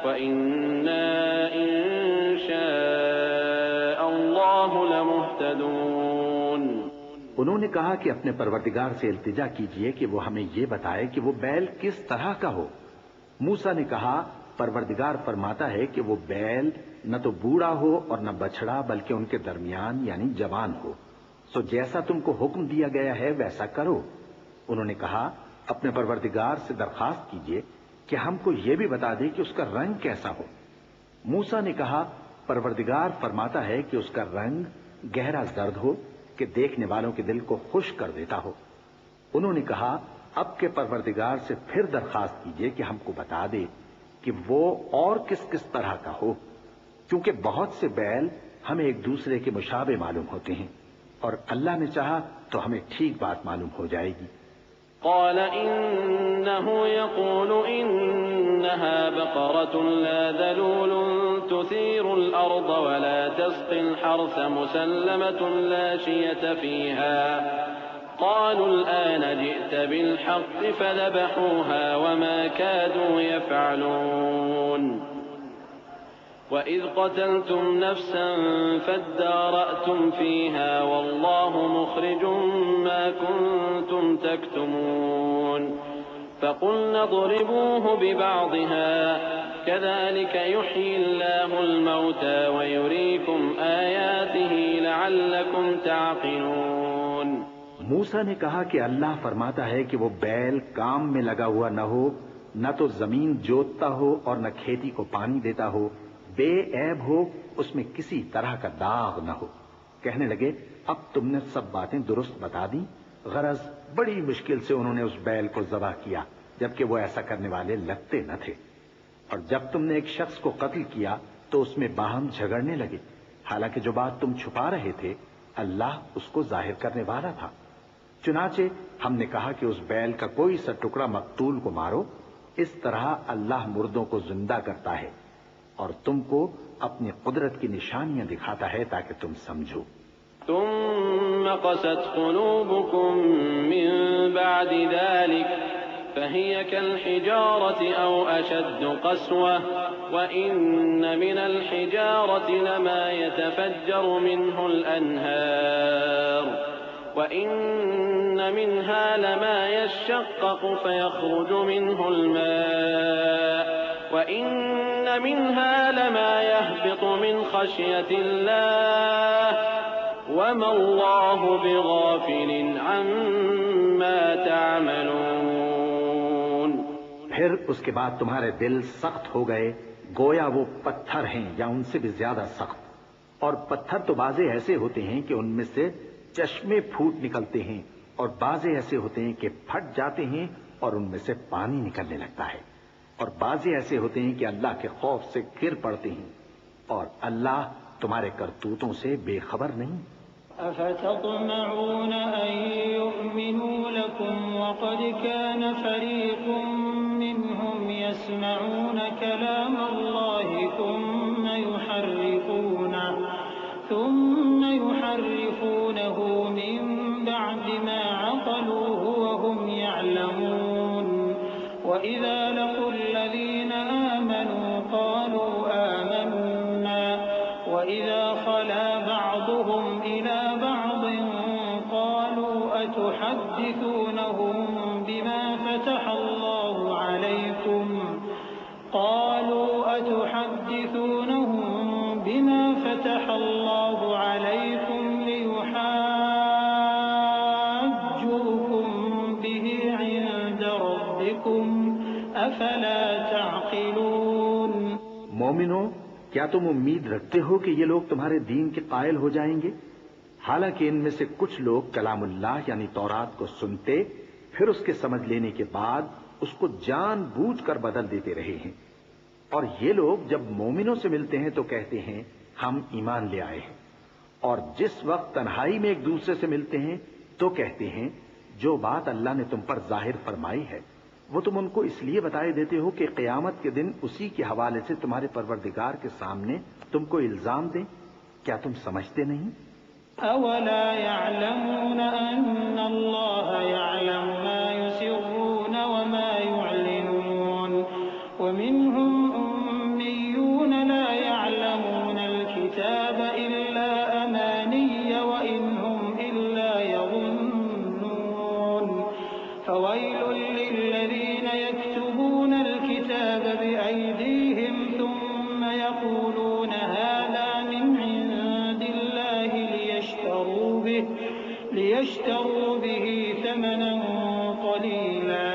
وَإِنَّا إِن شَاءَ اللَّهُ لَمُهْتَدُونَ۔ انہوں نے کہا کہ اپنے پروردگار سے التجا کیجئے کہ وہ ہمیں یہ بتائے کہ وہ بیل کس طرح کا ہو۔ موسیٰ نے کہا پروردگار فرماتا ہے کہ وہ بیل نہ تو بوڑھا ہو اور نہ بچڑا بلکہ ان کے درمیان یعنی جوان ہو، سو جیسا تم کو حکم دیا گیا ہے ویسا کرو۔ انہوں نے کہا اپنے پروردگار سے درخواست کیجئے کہ ہم کو یہ بھی بتا دے کہ اس کا رنگ کیسا ہو۔ موسیٰ نے کہا پروردگار فرماتا ہے کہ اس کا رنگ گہرا زرد ہو کہ دیکھنے والوں کے دل کو خوش کر دیتا ہو۔ انہوں نے کہا اب کے پروردگار سے پھر درخواست کیجئے کہ ہم کو بتا دے کہ وہ اور کس کس طرح کا ہو، کیونکہ بہت سے بیل ہمیں ایک دوسرے کے مشابہ معلوم ہوتے ہیں، اور اللہ نے چاہا تو ہمیں ٹھیک بات معلوم ہو جائے گی۔ قال إنه يقول إنها بقرة لا ذلول تثير الأرض ولا تسقي الحرث مسلمة لا شية فيها قالوا الآن جئت بالحق فذبحوها وما كادوا يفعلون۔ وَإِذْ قَتَلْتُمْ نَفْسًا فَادَّارَأْتُمْ فِيهَا وَاللَّهُ مُخْرِجٌ مَا كُنتُمْ تَكْتُمُونَ فَقُلْنَا اضْرِبُوهُ بِبَعْضِهَا كَذَلِكَ يُحْيِي اللَّهُ الْمَوْتَى وَيُرِيكُمْ آيَاتِهِ لَعَلَّكُمْ تَعْقِلُونَ۔ موسیٰ نے کہا کہ اللہ فرماتا ہے کہ وہ بیل کام میں لگا ہوا نہ ہو، نہ تو زمین جوتتا ہو اور نہ کھیتی کو پانی دیتا ہو، بے عیب ہو، اس میں کسی طرح کا داغ نہ ہو۔ کہنے لگے اب تم نے سب باتیں درست بتا دی۔ غرض بڑی مشکل سے انہوں نے اس بیل کو ذبح کیا، جبکہ وہ ایسا کرنے والے لگتے نہ تھے۔ اور جب تم نے ایک شخص کو قتل کیا تو اس میں باہم جھگڑنے لگے، حالانکہ جو بات تم چھپا رہے تھے اللہ اس کو ظاہر کرنے والا تھا۔ چنانچہ ہم نے کہا کہ اس بیل کا کوئی سا ٹکڑا مقتول کو مارو، اس طرح اللہ مردوں کو زندہ کرتا ہے اور تم کو اپنی قدرت کی نشانیاں دکھاتا ہے تاکہ تم سمجھو۔ ثم قست قلوبكم من بعد ذلك فهي كالحجارة أو أشد قسوة وإن من الحجارة لما يتفجر منه الأنهار وإن منها لما يشقق فيخرج منه الماء وإن منها لما يهبط من خشية الله وما الله بغافل عما تعملون۔ پھر اس کے بعد تمہارے دل سخت ہو گئے، گویا وہ پتھر ہیں یا ان سے بھی زیادہ سخت، اور پتھر تو بازے ایسے ہوتے ہیں کہ ان میں سے چشمے پھوٹ نکلتے ہیں، اور بازے ایسے ہوتے ہیں کہ پھٹ جاتے ہیں اور ان میں سے پانی نکلنے لگتا ہے، اور بازے ایسے ہوتے ہیں کہ اللہ کے خوف سے گر پڑتے ہیں، اور اللہ تمہارے کرتوتوں سے بے خبر نہیں۔ أفتطمعون أن يؤمنوا لكم وقد كان فريق منهم يسمعون كلام الله ثم يحرفونه من بعد ما عقلوه وهم يعلمون وإذا لقوا الذين آمنوا قالوا آمنا وإذا خلا بعضهم إلى بعض قالوا أتحدثونهم بما فتح الله عليكم ليحاجوكم به عند ربكم أفلا تعقلون۔ مومنو، کیا تم امید رکھتے ہو کہ یہ لوگ تمہارے دین کے قائل ہو جائیں گے؟ حالانکہ ان میں سے کچھ لوگ کلام اللہ یعنی تورات کو سنتے، پھر اس کے سمجھ لینے کے بعد اس کو جان بوجھ کر بدل دیتے رہے ہیں، اور یہ لوگ جب مومنوں سے ملتے ہیں تو کہتے ہیں ہم ایمان لے آئے ہیں، اور جس وقت تنہائی میں ایک دوسرے سے ملتے ہیں تو کہتے ہیں جو بات اللہ نے تم پر ظاہر فرمائی ہے وہ تم ان کو اس لیے بتائے دیتے ہو کہ قیامت کے دن اسی کے حوالے سے تمہارے پروردگار کے سامنے تم کو الزام دیں۔ کیا تم سمجھتے نہیں؟ أولا يعلمون أن الله يعلم ما يسرون وما يعلنون ومنهم أميون لا يعلمون الكتاب إلا أماني وإن هم إلا يظنون فويل للذين يكتبون الكتاب بأيديهم ثم يقولون هذا من عند الله ليشتروا به ثمنا قليلا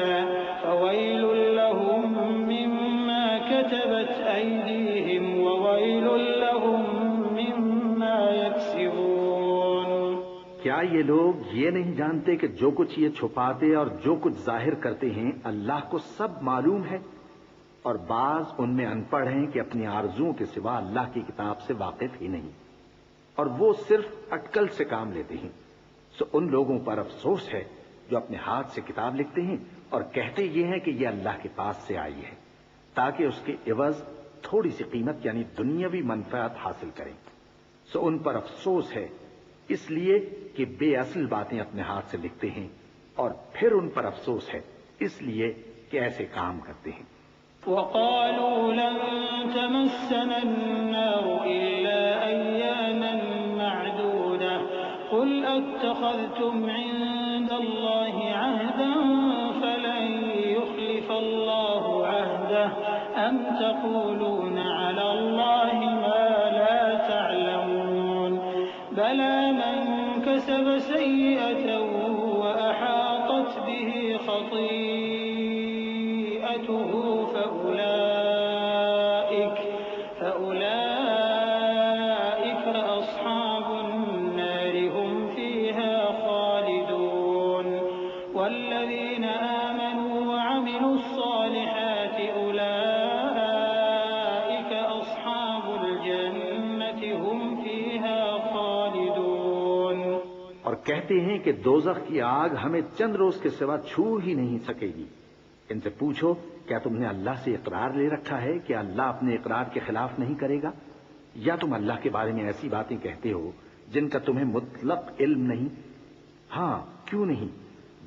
فويل لهم مما كتبت أيديهم وويل لهم مما يكسبون۔ کیا یہ لوگ یہ نہیں جانتے کہ جو کچھ یہ چھپاتے اور جو کچھ ظاہر کرتے ہیں اللہ کو سب معلوم ہے؟ اور بعض ان میں ان پڑھ ہیں کہ اپنی آرزوؤں کے سوا اللہ کی کتاب سے واقف ہی نہیں، اور وہ صرف اٹکل سے کام لیتے ہیں۔ سو ان لوگوں پر افسوس ہے جو اپنے ہاتھ سے کتاب لکھتے ہیں اور کہتے یہ ہیں کہ یہ اللہ کے پاس سے آئی ہے تاکہ اس کے عوض تھوڑی سی قیمت یعنی دنیاوی منفعت حاصل کریں۔ سو ان پر افسوس ہے اس لیے کہ بے اصل باتیں اپنے ہاتھ سے لکھتے ہیں، اور پھر ان پر افسوس ہے اس لیے کہ ایسے کام کرتے ہیں۔ وقالوا لن تمسنا النار إلا أياما معدودة قل أتخذتم عند الله عهدا فلن يخلف الله عهده أم تقولون على الله ما لا تعلمون بلى من كسب سيئة وأحاطت به خطيئته فأولئك أصحاب النار هم فيها خالدون والذين آمنوا وعملوا الصالحات أولئك أصحاب الجنة هم فيها خالدون۔ اور کہتے ہیں کہ دوزخ کی آگ ہمیں چند روز کے سوا چھو ہی نہیں سکے گی۔ ان سے پوچھو کیا تم نے اللہ سے اقرار لے رکھا ہے کہ اللہ اپنے اقرار کے خلاف نہیں کرے گا، یا تم اللہ کے بارے میں ایسی باتیں کہتے ہو جن کا تمہیں مطلق علم نہیں؟ ہاں کیوں نہیں،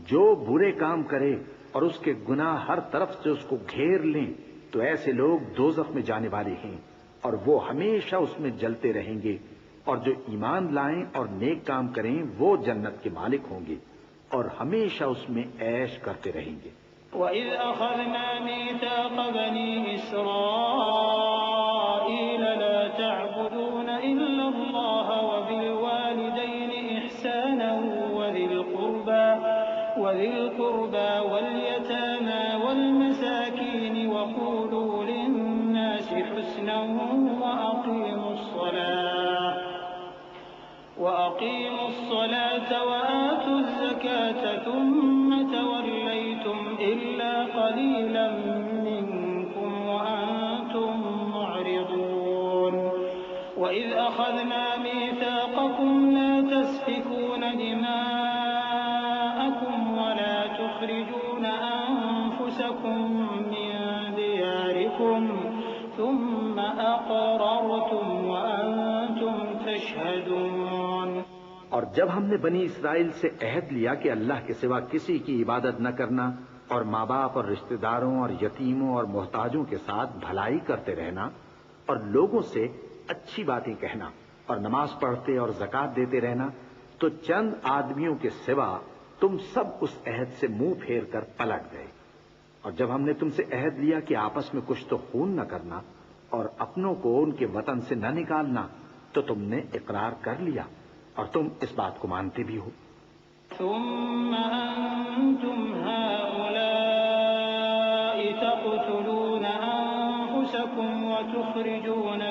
جو برے کام کرے اور اس کے گناہ ہر طرف سے اس کو گھیر لیں تو ایسے لوگ دوزخ میں جانے والے ہیں اور وہ ہمیشہ اس میں جلتے رہیں گے، اور جو ایمان لائیں اور نیک کام کریں وہ جنت کے مالک ہوں گے اور ہمیشہ اس میں عیش کرتے رہیں گے۔ وَإِذْ أَخَذْنَا مِيثَاقَ بَنِي إِسْرَائِيلَ لَا تَعْبُدُونَ إِلَّا اللَّهَ وَبِالْوَالِدَيْنِ إِحْسَانًا وَذِي الْقُرْبَى وَالْيَتَامَى وَالْمَسَاكِينِ وَقُولُوا لِلنَّاسِ حُسْنًا وَأَقِيمُوا الصَّلَاةَ وَأَقِيمُوا الصَّلَاةَ وَآتُوا الزَّكَاةَ ثُمَّ تَوَلَّيْتُمْ إِلَّا قَلِيلًا مِّنكُمْ وَأَنتُم مُّعْرِضُونَ وَإِذْ أَخَذْنَا مِيثَاقَكُمْ لَا تَسْفِكُونَ دِمَاءَكُمْ وَلَا تُخْرِجُونَ أَنفُسَكُم مِّن دِيَارِكُمْ ثُمَّ أَقْرَرْتُمْ وَأَنتُمْ تَشْهَدُونَ اور جب ہم نے بنی اسرائیل سے عہد لیا کہ اللہ کے سوا کسی کی عبادت نہ کرنا اور ماں باپ اور رشتہ داروں اور یتیموں اور محتاجوں کے ساتھ بھلائی کرتے رہنا اور لوگوں سے اچھی باتیں کہنا اور نماز پڑھتے اور زکوٰۃ دیتے رہنا، تو چند آدمیوں کے سوا تم سب اس عہد سے منہ پھیر کر پلٹ گئے۔ اور جب ہم نے تم سے عہد لیا کہ آپس میں کچھ تو خون نہ کرنا اور اپنوں کو ان کے وطن سے نہ نکالنا، تو تم نے اقرار کر لیا اور تم اس بات کو مانتے بھی ہو۔ ثم أنتم هؤلاء تقتلون أنفسكم وتخرجون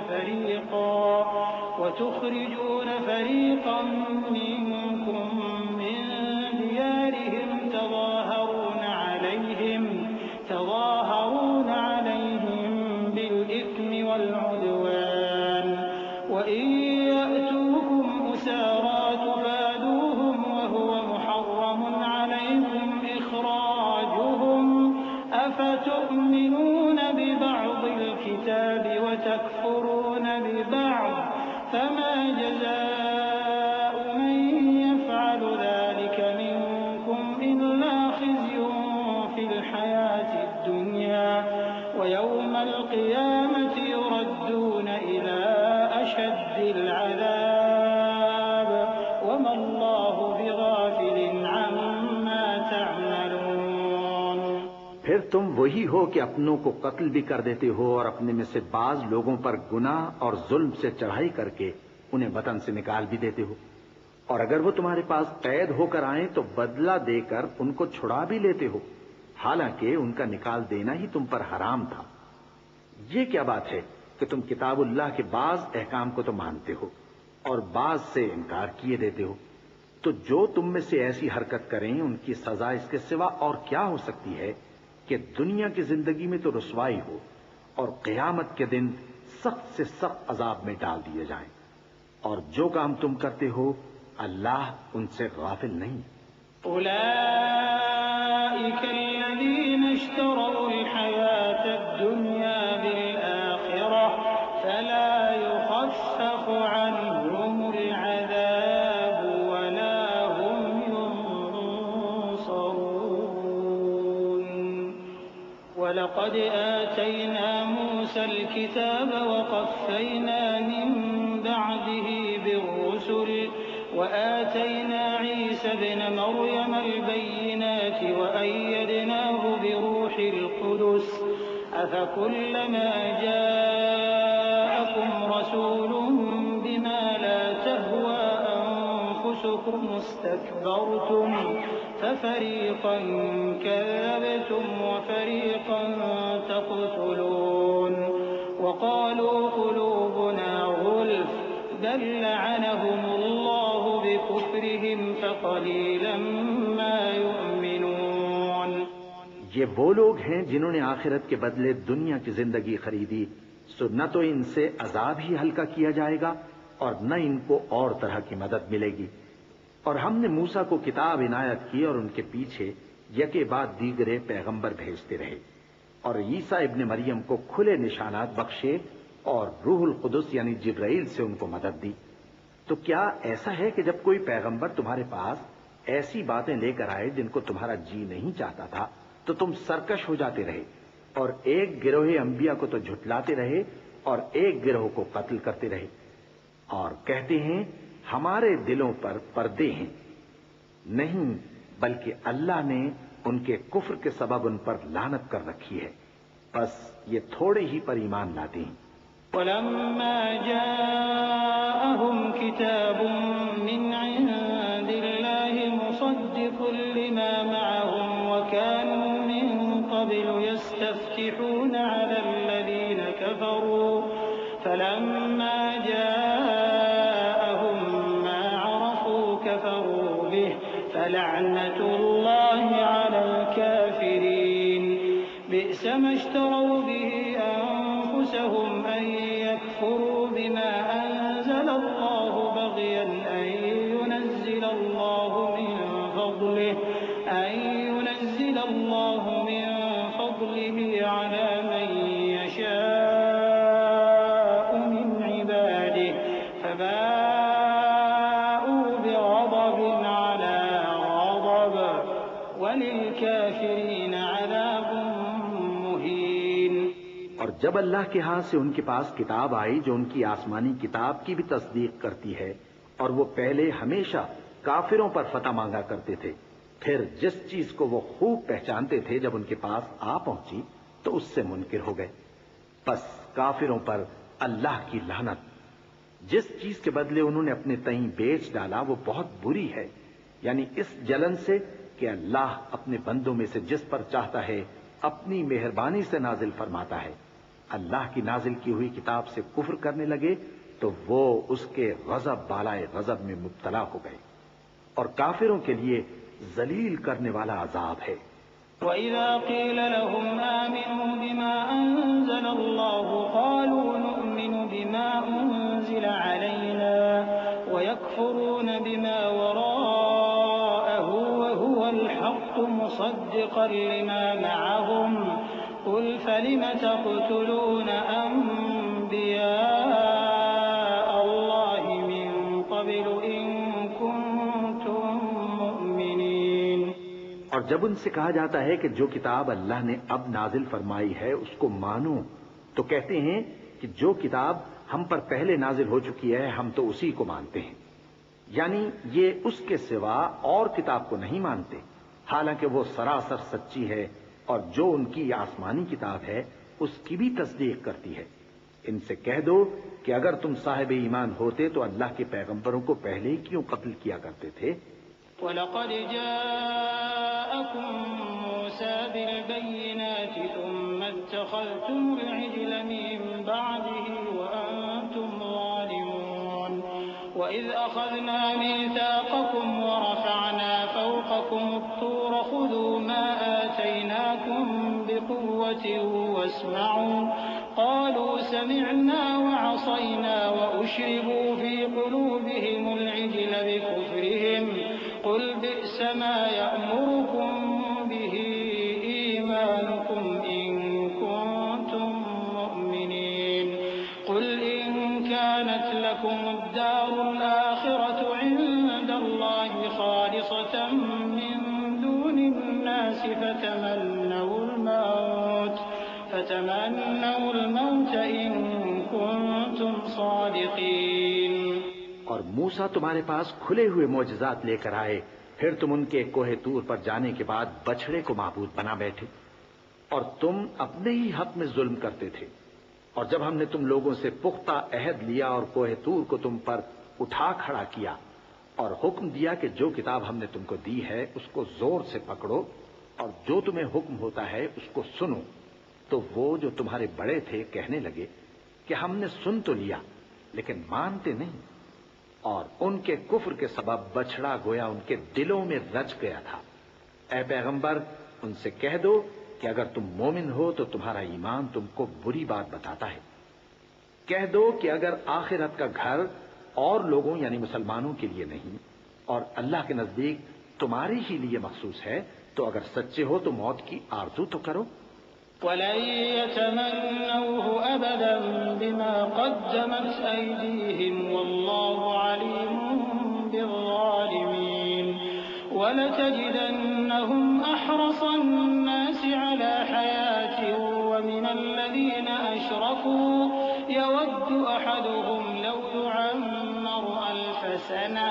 فريقا منكم من ديارهم تظاهرون عليهم بالإثم والعدوان وإن يأتوكم أسارى تفادوهم وهو محرم عليكم إخراجهم أفتؤمنون ببعض الكتاب وتكفرون ببعض فما جزاء من يفعل ذلك منكم إلا خزي في الحياة الدنيا ويوم القيامة يردون إلى أشد العذاب وما الله بغافل عما تعملون۔ پھر تم وہی ہو کہ اپنوں کو قتل بھی کر دیتے ہو اور اپنے میں سے بعض لوگوں پر گناہ اور ظلم سے چڑھائی کر کے انہیں وطن سے نکال بھی دیتے ہو، اور اگر وہ تمہارے پاس قید ہو کر آئیں تو بدلہ دے کر ان کو چھڑا بھی لیتے ہو، حالانکہ ان کا نکال دینا ہی تم پر حرام تھا۔ یہ کیا بات ہے کہ تم کتاب اللہ کے بعض احکام کو تو مانتے ہو اور بعض سے انکار کیے دیتے ہو؟ تو جو تم میں سے ایسی حرکت کریں ان کی سزا اس کے سوا اور کیا ہو سکتی ہے کہ دنیا کی زندگی میں تو رسوائی ہو اور قیامت کے دن سخت سے سخت عذاب میں ڈال دیے جائیں، اور جو کام تم کرتے ہو اللہ ان سے غافل نہیں۔ أولئك الذين اشتروا الحياة الدنيا بالآخرة فلا يخفف عنهم العذاب ولا هم ينصرون ولقد آتينا موسى الكتاب وقفينا من بعده بالرسل وآتينا عيسى ابن مريم البينات وأيدناه بروح القدس أفكلما جاءكم رسول بما لا تهوى أنفسكم استكبرتم ففريقا كذبتم وفريقا تقتلون وقالوا قلوبنا غلف بل لعنهم الله بكفرهم فقليلا ما يؤمنون۔ یہ وہ لوگ ہیں جنہوں نے آخرت کے بدلے دنیا کی زندگی خریدی، سو نہ تو ان سے عذاب ہی ہلکا کیا جائے گا اور نہ ان کو اور طرح کی مدد ملے گی۔ اور ہم نے موسیٰ کو کتاب عنایت کی اور ان کے پیچھے یکے بعد دیگرے پیغمبر بھیجتے رہے، اور عیسیٰ ابن مریم کو کھلے نشانات بخشے اور روح القدس یعنی جبرائیل سے ان کو مدد دی۔ تو کیا ایسا ہے کہ جب کوئی پیغمبر تمہارے پاس ایسی باتیں لے کر آئے جن کو تمہارا جی نہیں چاہتا تھا تو تم سرکش ہو جاتے رہے اور ایک گروہ انبیاء کو تو جھٹلاتے رہے اور ایک گروہ کو قتل کرتے رہے، اور کہتے ہیں ہمارے دلوں پر پردے ہیں؟ نہیں، بلکہ اللہ نے ان کے کفر کے سبب ان پر لعنت کر رکھی ہے، بس یہ تھوڑے ہی پر ایمان لاتے ہیں۔ ولما جاءهم كتاب من عند الله مصدق لما معهم وكانوا من قبل يستفتحون على الذين كفروا فلما جاءهم ما اشتروا به أنفسهم أن يكفروا بما أنزل الله بغيا أن ينزل الله من فضله على من يشاء من عباده فباءوا بغضب على غضب وللكافرين عذاب مهين۔ اور جب اللہ کے ہاں سے ان کے پاس کتاب آئی جو ان کی آسمانی کتاب کی بھی تصدیق کرتی ہے، اور وہ پہلے ہمیشہ کافروں پر فتح مانگا کرتے تھے، پھر جس چیز کو وہ خوب پہچانتے تھے جب ان کے پاس آ پہنچی تو اس سے منکر ہو گئے۔ پس کافروں پر اللہ کی لعنت۔ جس چیز کے بدلے انہوں نے اپنے تئیں بیچ ڈالا وہ بہت بری ہے، یعنی اس جلن سے کہ اللہ اپنے بندوں میں سے جس پر چاہتا ہے اپنی مہربانی سے نازل فرماتا ہے۔ اللہ کی نازل کی ہوئی کتاب سے کفر کرنے لگے تو وہ اس کے غضب بالائے غضب میں مبتلا ہو گئے، اور کافروں کے لیے ذلیل کرنے والا عذاب ہے۔ وَإِذَا قِيلَ لَهُمْ آمِنُوا بِمَا أَنزَلَ اللَّهُ قَالُوا نُؤْمِنُ بِمَا أُنزِلَ عَلَيْنَا وَيَكْفُرُونَ بِمَا وَرَاءَهُ وَهُوَ الْحَقُّ مُصَدِّقًا لِمَا مَعَهُمْ قُلْ فَلِمَ تَقْتُلُونَ أَنبِيَاءَ اللَّهِ مِن قَبْلُ إِن كُنتُم مُّؤْمِنِينَ۔ اور جب ان سے کہا جاتا ہے کہ جو کتاب اللہ نے اب نازل فرمائی ہے اس کو مانو، تو کہتے ہیں کہ جو کتاب ہم پر پہلے نازل ہو چکی ہے ہم تو اسی کو مانتے ہیں، یعنی یہ اس کے سوا اور کتاب کو نہیں مانتے، حالانکہ وہ سراسر سچی ہے، اور جو ان کی آسمانی کتاب ہے اس کی بھی تصدیق کرتی ہے۔ ان سے کہہ دو کہ اگر تم صاحب ایمان ہوتے تو اللہ کے پیغمبروں کو پہلے ہی کیوں قتل کیا کرتے تھے؟ وَلَقَدْ جَاءَكُم مُّوسَىٰ بِالْبَيِّنَاتِ ثُمَّ اتَّخَذْتُمُ الْعِجْلَ مِن بَعْدِهِ وَأَنتُمْ ظَالِمُونَ۔ وَإِذْ أَخَذْنَا مِيثَاقَكُمْ وَرَفَعْنَا فَوْقَكُمُ الطُّورَ خُذُوا مَا آتَيْنَاكُم بِقُوَّةٍ وَاسْمَعُوا قَالُوا سَمِعْنَا وَعَصَيْنَا وَأُشْرِبُوا فِي قُلُوبِهِمُ الْعِجْلَ بِكُفْرِهِمْ قُلْ بِئْسَ مَا يَأْمُرُكُم بِهِ إِيمَانُكُمْ إِن كُنتُم مُّؤْمِنِينَ قُلْ إِن كَانَتْ لَكُمُ الدَّارُ الْآخِرَةُ عِندَ اللَّهِ خَالِصَةً مِّن دُونِ النَّاسِ فتمنوا الموت إن كنتم صادقين۔ اور موسیٰ تمہارے پاس کھلے ہوئے معجزات لے کر آئے، پھر تم ان کے کوہ طور پر جانے کے بعد بچھڑے کو معبود بنا بیٹھے، اور تم اپنے ہی حق میں ظلم کرتے تھے۔ اور جب ہم نے تم لوگوں سے پختہ عہد لیا اور کوہ طور کو تم پر اٹھا کھڑا کیا اور حکم دیا کہ جو کتاب ہم نے تم کو دی ہے اس کو زور سے پکڑو اور جو تمہیں حکم ہوتا ہے اس کو سنو، تو وہ جو تمہارے بڑے تھے کہنے لگے کہ ہم نے سن تو لیا لیکن مانتے نہیں، اور ان کے کفر کے سبب بچھڑا گویا ان کے دلوں میں رچ گیا تھا۔ اے پیغمبر ان سے کہہ دو کہ اگر تم مومن ہو تو تمہارا ایمان تم کو بری بات بتاتا ہے۔ کہہ دو کہ اگر آخرت کا گھر اور لوگوں یعنی مسلمانوں کے لیے نہیں اور اللہ کے نزدیک تمہارے ہی لیے مخصوص ہے تو اگر سچے ہو تو موت کی آرزو تو کرو۔ وَلَن يَتَمَنَّوْهُ أَبَدًا بِمَا قَدَّمَتْ أَيْدِيهِمْ وَاللَّهُ عَلِيمٌ بِالظَّالِمِينَ وَلَتَجِدَنَّهُمْ أَحْرَصَ النَّاسِ عَلَى حَيَاةٍ وَمِنَ الَّذِينَ أَشْرَكُوا يَوَدُّ أَحَدُهُمْ لَوْ يُعَمَّرُ أَلْفَ سَنَةٍ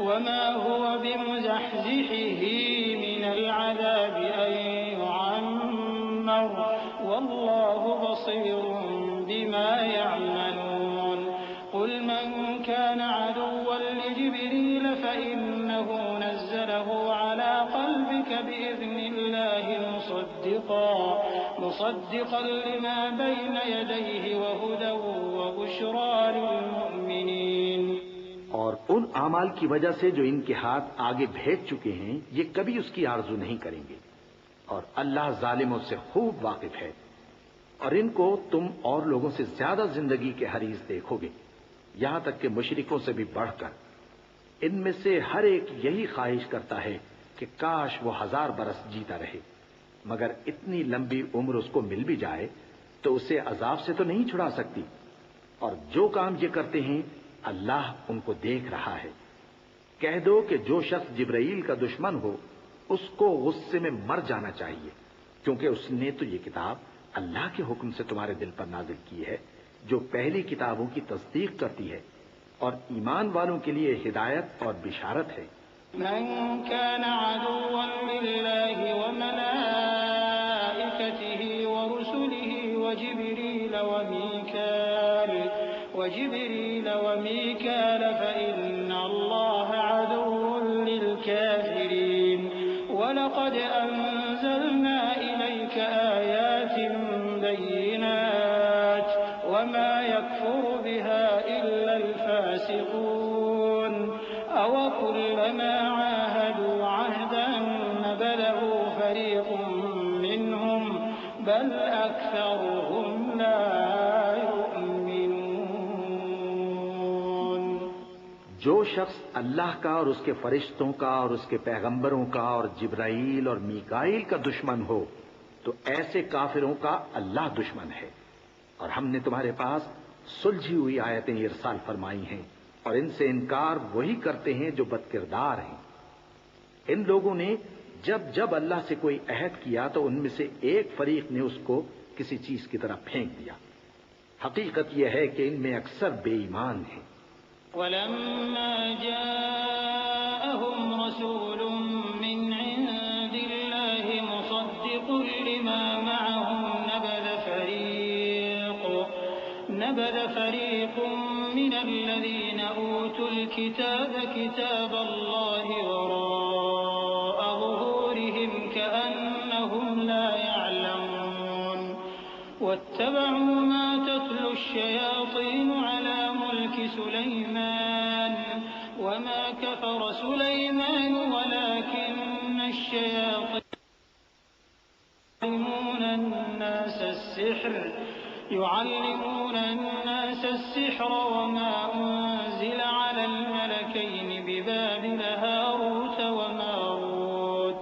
وَمَا هُوَ بِمُزَحْزِحِهِ مِنَ الْعَذَابِ أَن يُعَمَّرَ وَاللَّهُ بَصِيرٌ بِمَا يَعْمَلُونَ قُلْ مَن كَانَ عَدُوًّا لِجِبْرِيلَ فَإِنَّهُ نَزَّلَهُ عَلَى قَلْبِكَ بِإِذْنِ اللَّهِ مُصَدِّقًا لِمَا بَيْنَ يَدَيْهِ وَهُدًى وَبُشْرَى لِلْمُؤْمِنِينَ۔ اور ان اعمال کی وجہ سے جو ان کے ہاتھ آگے بھیج چکے ہیں یہ کبھی اس کی آرزو نہیں کریں گے، اور اللہ ظالموں سے خوب واقف ہے۔ اور ان کو تم اور لوگوں سے زیادہ زندگی کے حریص دیکھو گے، یہاں تک کہ مشرکوں سے بھی بڑھ کر۔ ان میں سے ہر ایک یہی خواہش کرتا ہے کہ کاش وہ 1000 برس جیتا رہے، مگر اتنی لمبی عمر اس کو مل بھی جائے تو اسے عذاب سے تو نہیں چھڑا سکتی۔ اور جو کام یہ کرتے ہیں اللہ ان کو دیکھ رہا ہے۔ کہہ دو کہ جو شخص جبرائیل کا دشمن ہو اس کو غصے میں مر جانا چاہیے، کیونکہ اس نے تو یہ کتاب اللہ کے حکم سے تمہارے دل پر نازل کی ہے، جو پہلی کتابوں کی تصدیق کرتی ہے اور ایمان والوں کے لیے ہدایت اور بشارت ہے۔ من كان عدوا لله وملائكته ورسله وجبريل وميكال فإن الله عدو للكافرين ولقد أنزلنا إليك آيات بينات وما يكفر بها إلا الفاسقون أوكلما عاهدوا عهدا نبذه فريق منهم بل أكثرهم لا يؤمنون۔ جو شخص اللہ کا اور اس کے فرشتوں کا اور اس کے پیغمبروں کا اور جبرائیل اور میکائیل کا دشمن ہو تو ایسے کافروں کا اللہ دشمن ہے۔ اور ہم نے تمہارے پاس سلجھی ہوئی آیتیں ارسال فرمائی ہیں، اور ان سے انکار وہی کرتے ہیں جو بد کردار ہیں۔ ان لوگوں نے جب جب اللہ سے کوئی عہد کیا تو ان میں سے ایک فریق نے اس کو کسی چیز کی طرح پھینک دیا۔ حقیقت یہ ہے کہ ان میں اکثر بے ایمان ہیں۔ وَلَمَّا جَاءَهُمْ رَسُولٌ مِّنْ عِندِ اللَّهِ مُصَدِّقٌ لِّمَا مَعَهُمْ نَبَذَ فَرِيقٌ مِّنَ الَّذِينَ أُوتُوا الْكِتَابَ كِتَابَ اللَّهِ وَرَاءَ ظُهُورِهِمْ كَأَنَّهُمْ لَا يَعْلَمُونَ وَاتَّبَعُوا مَا تَتْلُو الشَّيَاطِينُ عَلَى مُلْكِ سُلَيْمَانَ وَمَا كَفَرَ سُلَيْمَانُ وَلَكِنَّ الشَّيَاطِينَ يعلمون الناس السحر وما أنزل على الملكين ببابل هاروت وماروت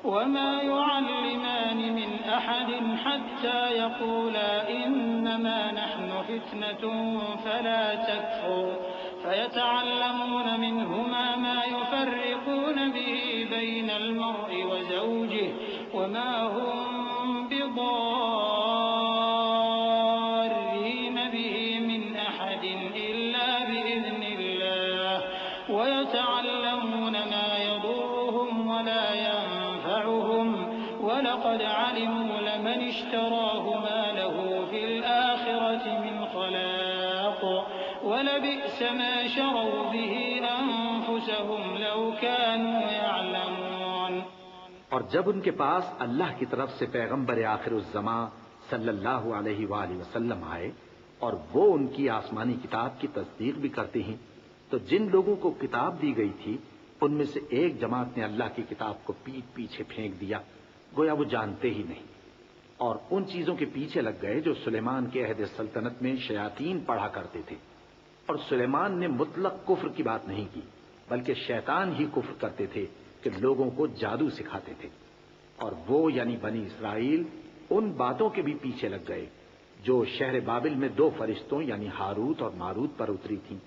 وما يعلمان من أحد حتى يقولا إنما نحن فتنة فلا تكفر فيتعلمون منهما ما يفرقون به بين المرء وزوجه وما هم بضارين به من أحد إلا بإذن الله ويتعلمون ما يضرهم ولا ينفعهم ولقد علموا لمن اشتراه ما له في الآخرة من خلاق ولبئس ما شروا به أنفسهم لو كانوا يعلمون۔ اور جب ان کے پاس اللہ کی طرف سے پیغمبر آخر الزماں صلی اللہ علیہ وآلہ وسلم آئے اور وہ ان کی آسمانی کتاب کی تصدیق بھی کرتے ہیں، تو جن لوگوں کو کتاب دی گئی تھی ان میں سے ایک جماعت نے اللہ کی کتاب کو پیٹ پیچھے پھینک دیا، گویا وہ جانتے ہی نہیں، اور ان چیزوں کے پیچھے لگ گئے جو سلیمان کے عہد سلطنت میں شیاطین پڑھا کرتے تھے۔ اور سلیمان نے مطلق کفر کی بات نہیں کی، بلکہ شیطان ہی کفر کرتے تھے کہ لوگوں کو جادو سکھاتے تھے۔ اور وہ یعنی بنی اسرائیل ان باتوں کے بھی پیچھے لگ گئے جو شہر بابل میں 2 فرشتوں یعنی ہاروت اور ماروت پر اتری تھیں،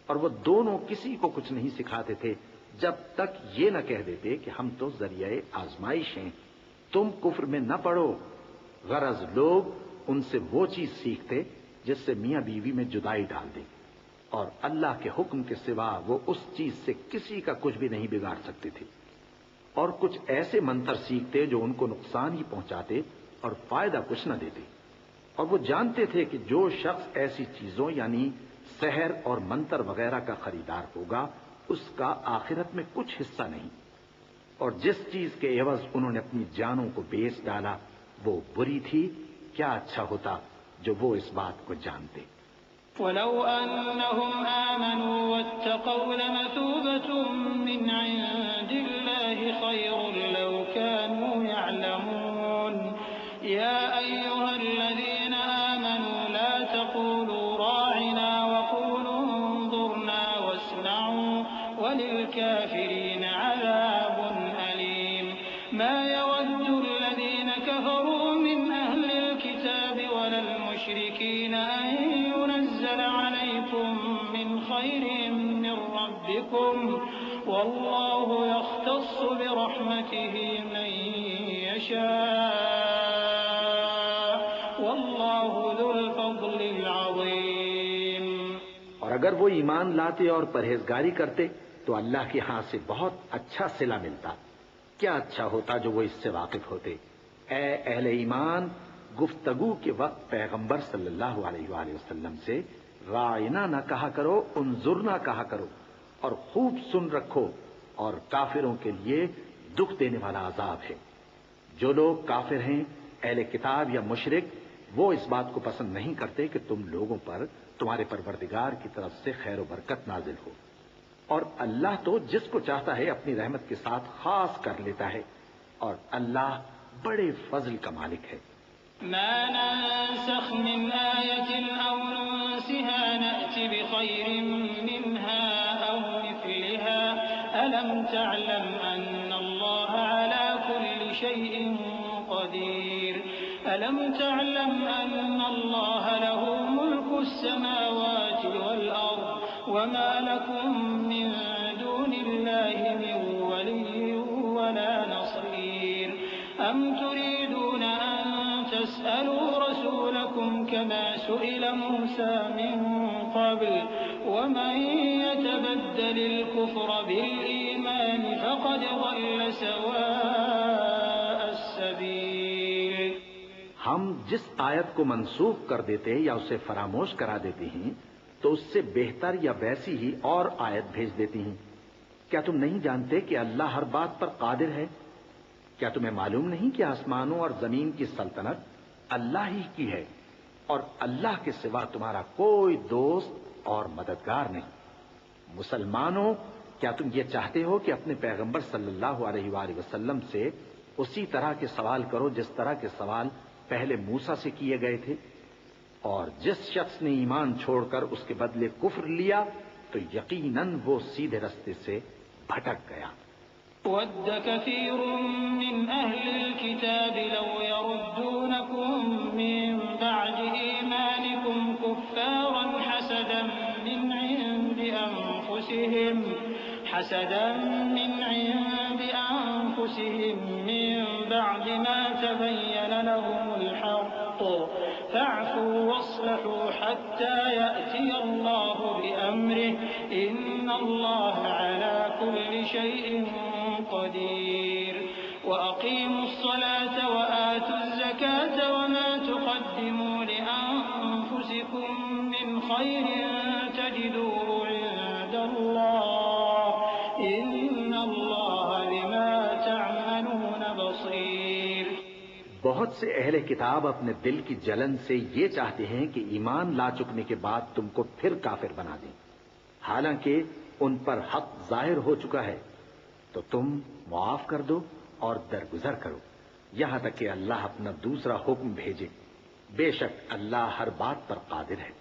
اور وہ دونوں کسی کو کچھ نہیں سکھاتے تھے جب تک یہ نہ کہہ دیتے کہ ہم تو ذریعہ آزمائش ہیں، تم کفر میں نہ پڑو۔ غرض لوگ ان سے وہ چیز سیکھتے جس سے میاں بیوی میں جدائی ڈال دے، اور اللہ کے حکم کے سوا وہ اس چیز سے کسی کا کچھ بھی نہیں بگاڑ سکتے تھے، اور کچھ ایسے منتر سیکھتے جو ان کو نقصان ہی پہنچاتے اور فائدہ کچھ نہ دیتے۔ اور وہ جانتے تھے کہ جو شخص ایسی چیزوں یعنی سحر اور منتر وغیرہ کا خریدار ہوگا اس کا آخرت میں کچھ حصہ نہیں، اور جس چیز کے عوض انہوں نے اپنی جانوں کو بیچ ڈالا وہ بری تھی۔ کیا اچھا ہوتا جو وہ اس بات کو جانتے۔ وَلَوْ أَنَّهُمْ آمَنُوا وَاتَّقَوْا لَمَثُوبَةٌ مِّنْ عِندِ اللَّهِ خَيْرٌ لَّوْ كَانُوا يَعْلَمُونَ۔ يَا أَيُّهَا الَّذِينَ تقولوا راعنا وقولوا انظرنا واسمعوا وللكافرين عذاب أليم ما يود الذين كفروا من أهل الكتاب ولا المشركين أن ينزل عليكم من خير من ربكم والله يختص برحمته من يشاء والله ذو الفضل العظيم۔ اور اگر وہ ایمان لاتے اور پرہیزگاری کرتے تو اللہ کے ہاں سے بہت اچھا صلہ ملتا۔ کیا اچھا ہوتا جو وہ اس سے واقف ہوتے۔ اے اہل ایمان، گفتگو کے وقت پیغمبر صلی اللہ علیہ وآلہ وسلم سے رائنا نہ کہا کرو، انظرنا کہا کرو، اور خوب سن رکھو، اور کافروں کے لیے دکھ دینے والا عذاب ہے۔ جو لوگ کافر ہیں، اہل کتاب یا مشرک، وہ اس بات کو پسند نہیں کرتے کہ تم لوگوں پر تمہارے پروردگار کی طرف سے خیر و برکت نازل ہو، اور اللہ تو جس کو چاہتا ہے اپنی رحمت کے ساتھ خاص کر لیتا ہے، اور اللہ بڑے فضل کا مالک ہے۔ ما ننسخ من آية أو ننسها نأت بخير منها أو مثلها ألم تعلم أن الله على كل شيء قدير ألم تعلم أن الله له ملك السماوات والأرض وما لكم من دون الله من ولي ولا نصير أم تريدون أن تسألوا رسولكم كما سئل موسى من قبل ومن يتبدل الكفر بالإيمان فقد ضل سواء السبيل۔ ہم جس آیت کو منسوخ کر دیتے یا اسے فراموش کرا دیتے ہیں تو اس سے بہتر یا ویسی ہی اور آیت بھیج دیتی ہیں۔ کیا تم نہیں جانتے کہ اللہ ہر بات پر قادر ہے؟ کیا تمہیں معلوم نہیں کہ آسمانوں اور زمین کی سلطنت اللہ ہی کی ہے، اور اللہ کے سوا تمہارا کوئی دوست اور مددگار نہیں؟ مسلمانوں، کیا تم یہ چاہتے ہو کہ اپنے پیغمبر صلی اللہ علیہ وآلہ وسلم سے اسی طرح کے سوال کرو جس طرح کے سوال پہلے موسیٰ سے کیے گئے تھے؟ اور جس شخص نے ایمان چھوڑ کر اس کے بدلے کفر لیا تو یقیناً وہ سیدھے رستے سے بھٹک گیا۔ ود كثير من أهل الكتاب لو يردونكم من بعد إيمانكم كفارا حسدا من عند أنفسهم من بعد ما تبين لهم الحق فاعفوا واصلحوا حتى يأتي الله بأمره إن الله على كل شيء قدير وأقيموا الصلاة وآتوا الزكاة وما تقدموا لأنفسكم من خير تجدوه عند الله إن الله بما تعملون بصير۔ بہت سے اہل کتاب اپنے دل کی جلن سے یہ چاہتے ہیں کہ ایمان لا چکنے کے بعد تم کو پھر کافر بنا دیں، حالانکہ ان پر حق ظاہر ہو چکا ہے۔ تو تم معاف کر دو اور درگزر کرو یہاں تک کہ اللہ اپنا دوسرا حکم بھیجے۔ بے شک اللہ ہر بات پر قادر ہے۔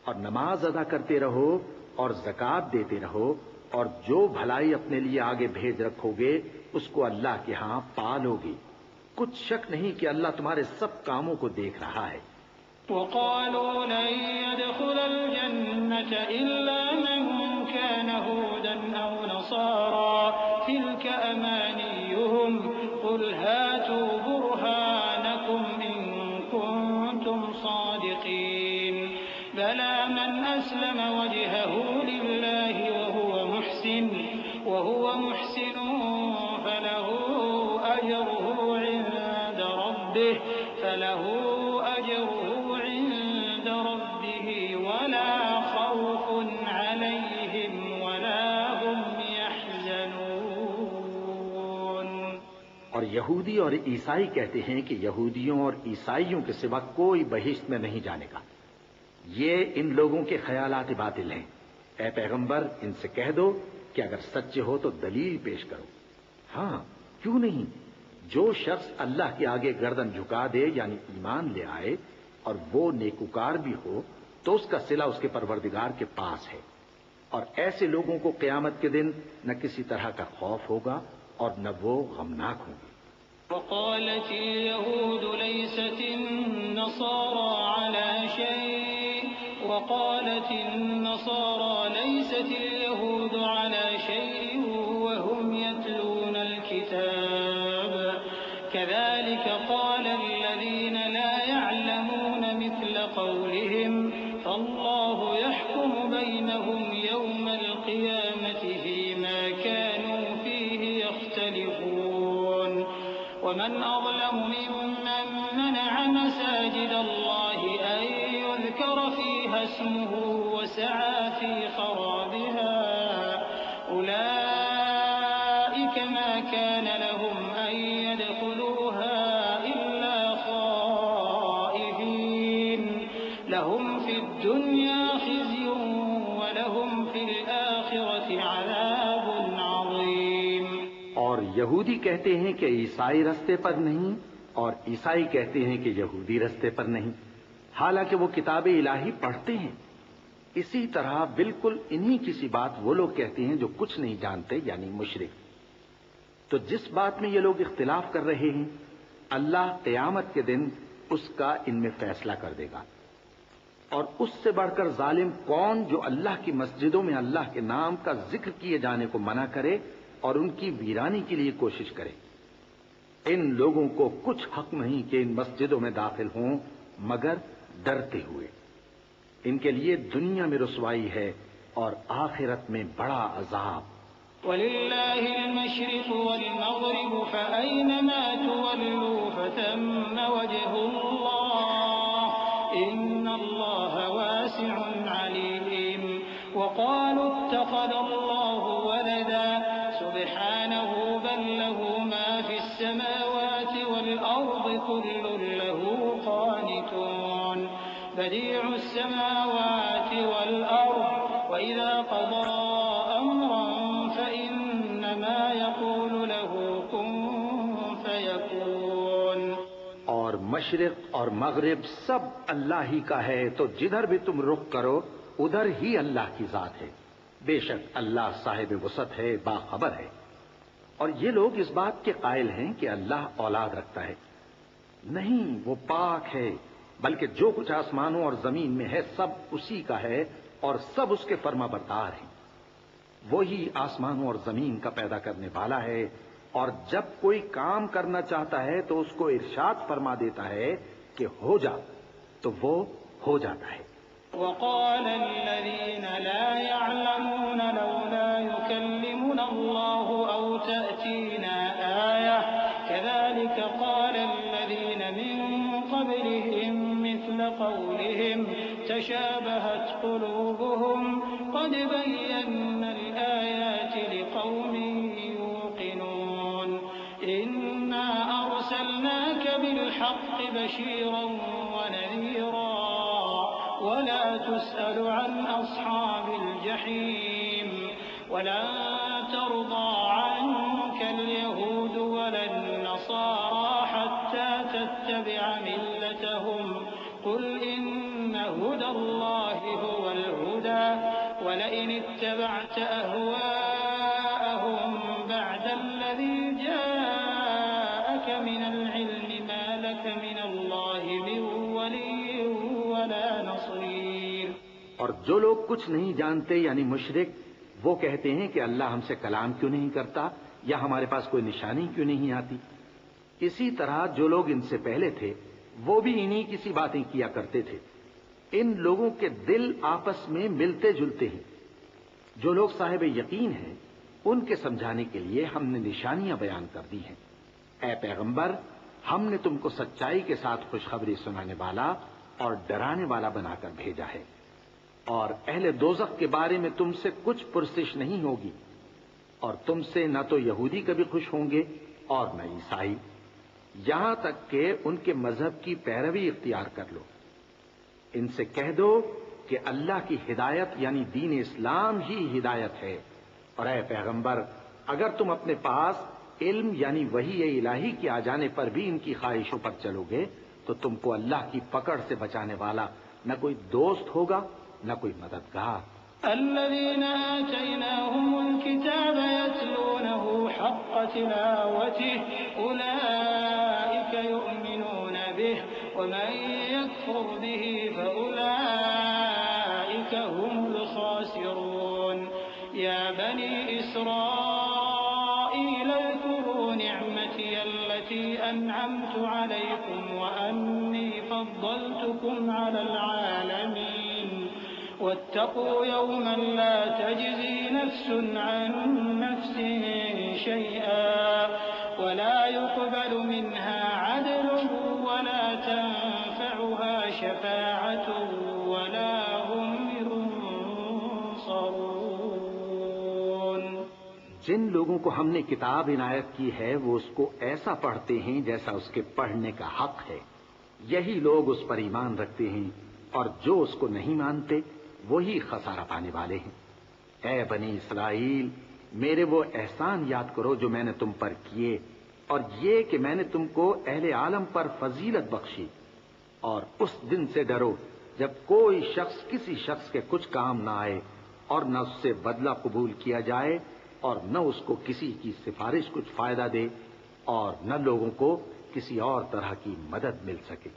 اور نماز ادا کرتے رہو اور زکوٰۃ دیتے رہو، اور جو بھلائی اپنے لیے آگے بھیج رکھو گے اس کو اللہ کے ہاں پالو گے۔ کچھ شک نہیں کہ اللہ تمہارے سب کاموں کو دیکھ رہا ہے۔ وقالوا لن يدخل الجنة إلا من كان هودا أو نصارى تلك أمانيهم قل هاتوا برهانكم إن كنتم صادقين بلى من أسلم وجهه لله وهو محسن فله أجره عند ربه ولا خوف عليهم ولا هم يحزنون۔ اور یہودی اور عیسائی کہتے ہیں کہ یہودیوں اور عیسائیوں کے سوا کوئی بہشت میں نہیں جانے گا۔ یہ ان لوگوں کے خیالات باطل ہیں۔ اے پیغمبر، ان سے کہہ دو کہ اگر سچے ہو تو دلیل پیش کرو۔ ہاں، کیوں نہیں؟ جو شخص اللہ کے آگے گردن جھکا دے یعنی ایمان لے آئے اور وہ نیکوکار بھی ہو تو اس کا صلہ اس کے پروردگار کے پاس ہے، اور ایسے لوگوں کو قیامت کے دن نہ کسی طرح کا خوف ہوگا اور نہ وہ غمناک ہوں گے۔ وقالت اليهود ليست النصارى على شيء وقالت النصارى ليست اليهود على شيء وهم يتلون الكتاب كذلك قال الذين لا يعلمون مثل قولهم فالله يحكم بينهم يوم القيامة فيما كانوا فيه يختلفون ومن أظلم ممن منع مساجد الله أن يذكر فيها اسمه وسعى في خرابها أولئك ما كان لهم أن يدخلوها إلا خائفين لهم في الدنيا خزي ولهم في الآخرة عذاب عظيم۔ اور یہودی کہتے ہیں کہ عیسائی رستے پر نہیں، اور عیسائی کہتے ہیں کہ یہودی رستے پر نہیں، حالانکہ وہ کتاب الہی پڑھتے ہیں۔ اسی طرح بالکل انہی کسی بات وہ لوگ کہتے ہیں جو کچھ نہیں جانتے، یعنی مشرک۔ تو جس بات میں یہ لوگ اختلاف کر رہے ہیں، اللہ قیامت کے دن اس کا ان میں فیصلہ کر دے گا۔ اور اس سے بڑھ کر ظالم کون جو اللہ کی مسجدوں میں اللہ کے نام کا ذکر کیے جانے کو منع کرے اور ان کی ویرانی کے لیے کوشش کرے۔ ان لوگوں کو کچھ حق نہیں کہ ان مسجدوں میں داخل ہوں مگر ڈرتے ہوئے۔ ان کے لیے دنیا میں رسوائی ہے اور آخرت میں بڑا عذاب۔ وَلِلَّهِ الْمَشْرِقُ وَالْمَغْرِبُ فَأَيْنَمَا تُوَلُّوا فَثَمَّ وَجْهُ اللَّهِ إِنَّ اللَّهَ وَاسِعٌ عَلِيمٌ وَقَالُوا اتَّخَذَ اللَّهُ وَلَدًا سُبْحَانَهُ بَل لَّهُ مَا فِي السَّمَاوَاتِ وَالْأَرْضِ كُلٌّ لَّهُ قَانِتُونَ بَدِيعُ السَّمَاوَاتِ وَالْأَرْضِ وَإِذَا قَضَىٰ أَمْرًا فَإِنَّمَا يَقُولُ لَهُ كُن فَيَكُونُ۔ اور مشرق اور مغرب سب اللہ ہی کا ہے، تو جدھر بھی تم رخ کرو ادھر ہی اللہ کی ذات ہے۔ بے شک اللہ صاحب وسعت ہے، باخبر ہے۔ اور یہ لوگ اس بات کے قائل ہیں کہ اللہ اولاد رکھتا ہے۔ نہیں، وہ پاک ہے، بلکہ جو کچھ آسمانوں اور زمین میں ہے سب اسی کا ہے اور سب اس کے فرما بردار ہیں۔ وہی آسمانوں اور زمین کا پیدا کرنے والا ہے، اور جب کوئی کام کرنا چاہتا ہے تو اس کو ارشاد فرما دیتا ہے کہ ہو جا، تو وہ ہو جاتا ہے۔ وقال الذين لا يعلمون لولا يكلمنا الله أو تأتينا آية كذلك قال الذين من قبلهم مثل قولهم تشابهت قلوبهم قد بينا الآيات لقوم يوقنون إنا أرسلناك بالحق بشيرا ونذيرا ولا تسأل عن أصحاب الجحيم ولن ترضى عنك اليهود ولا النصارى حتى تتبع ملتهم قل إن هدى الله هو الهدى ولئن اتبعت أهواءهم بعد الذي جاءك من العلم ما لك من الله من ولي ولا نصير۔ اور جو لوگ کچھ نہیں جانتے یعنی مشرک، وہ کہتے ہیں کہ اللہ ہم سے کلام کیوں نہیں کرتا یا ہمارے پاس کوئی نشانی کیوں نہیں آتی۔ اسی طرح جو لوگ ان سے پہلے تھے وہ بھی انہی کسی باتیں کیا کرتے تھے۔ ان لوگوں کے دل آپس میں ملتے جلتے ہیں۔ جو لوگ صاحب یقین ہیں ان کے سمجھانے کے لیے ہم نے نشانیاں بیان کر دی ہیں۔ اے پیغمبر، ہم نے تم کو سچائی کے ساتھ خوشخبری سنانے والا اور ڈرانے والا بنا کر بھیجا ہے، اور اہل دوزخ کے بارے میں تم سے کچھ پرسش نہیں ہوگی، اور تم سے نہ تو یہودی کبھی خوش ہوں گے اور نہ عیسائی، یہاں تک کہ ان کے مذہب کی پیروی اختیار کر لو۔ ان سے کہہ دو کہ اللہ کی ہدایت یعنی دین اسلام ہی ہدایت ہے، اور اے پیغمبر اگر تم اپنے پاس علم یعنی وحی الہی کے آ جانے پر بھی ان کی خواہشوں پر چلو گے تو تم کو اللہ کی پکڑ سے بچانے والا نہ کوئی دوست ہوگا نہ کوئی مددگار۔ الذين آتيناهم الكتاب يتلونه حق تلاوته أولئك يؤمنون به ومن يكفر به فأولئك هم الخاسرون يا بني إسرائيل اذكروا نعمتي التي أنعمت عليكم وأني فضلتكم على العالمين واتقوا يوما لا تجزي نفس عن نفس شيئا ولا يقبل منها عدل ولا تنفعها شفاعة ولا هم ينصرون۔ جن لوگوں کو ہم نے کتاب عنایت کی ہے وہ اس کو ایسا پڑھتے ہیں جیسا اس کے پڑھنے کا حق ہے، یہی لوگ اس پر ایمان رکھتے ہیں، اور جو اس کو نہیں مانتے وہی خسارہ پانے والے ہیں۔ اے بنی اسرائیل، میرے وہ احسان یاد کرو جو میں نے تم پر کیے، اور یہ کہ میں نے تم کو اہل عالم پر فضیلت بخشی، اور اس دن سے ڈرو جب کوئی شخص کسی شخص کے کچھ کام نہ آئے، اور نہ اس سے بدلہ قبول کیا جائے، اور نہ اس کو کسی کی سفارش کچھ فائدہ دے، اور نہ لوگوں کو کسی اور طرح کی مدد مل سکے۔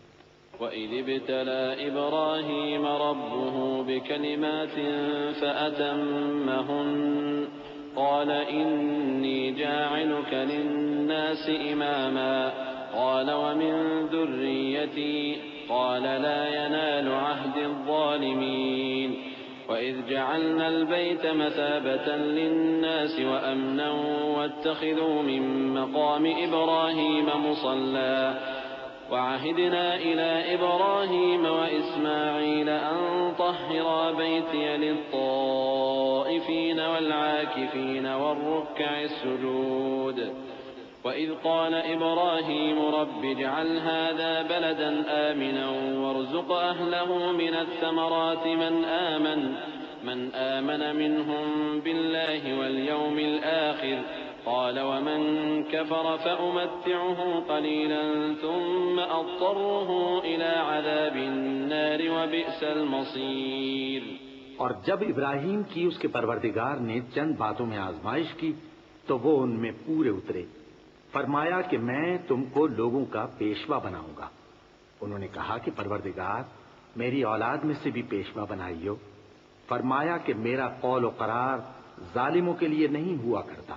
وَإِذِ ابْتَلَى إِبْرَاهِيمَ رَبُّهُ بِكَلِمَاتٍ فَأَتَمَّهُنَّ قَالَ إِنِّي جَاعِلُكَ لِلنَّاسِ إِمَامًا قَالَ وَمِن ذُرِّيَّتِي قَالَ لَا يَنَالُ عَهْدِي الظَّالِمِينَ وَإِذْ جَعَلْنَا الْبَيْتَ مَثَابَةً لِلنَّاسِ وَأَمْنًا وَاتَّخِذُوا مِن مَّقَامِ إِبْرَاهِيمَ مُصَلًّى وعهدنا إلى إبراهيم وإسماعيل أن طهرا بيتي للطائفين والعاكفين والركع السجود وإذ قال إبراهيم رب اجعل هذا بلدا آمنا وارزق أهله من الثمرات من آمن منهم بالله واليوم الآخر قال ومن كفر فأمتعه قليلا ثم أضطره إلى عذاب النار وبئس المصير۔ اور جب ابراہیم کی اس کے پروردگار نے چند باتوں میں آزمائش کی تو وہ ان میں پورے اترے۔ فرمایا کہ میں تم کو لوگوں کا پیشوا بناؤں گا۔ انہوں نے کہا کہ پروردگار میری اولاد میں سے بھی پیشوا بنائیو۔ فرمایا کہ میرا قول و قرار ظالموں کے لیے نہیں ہوا کرتا۔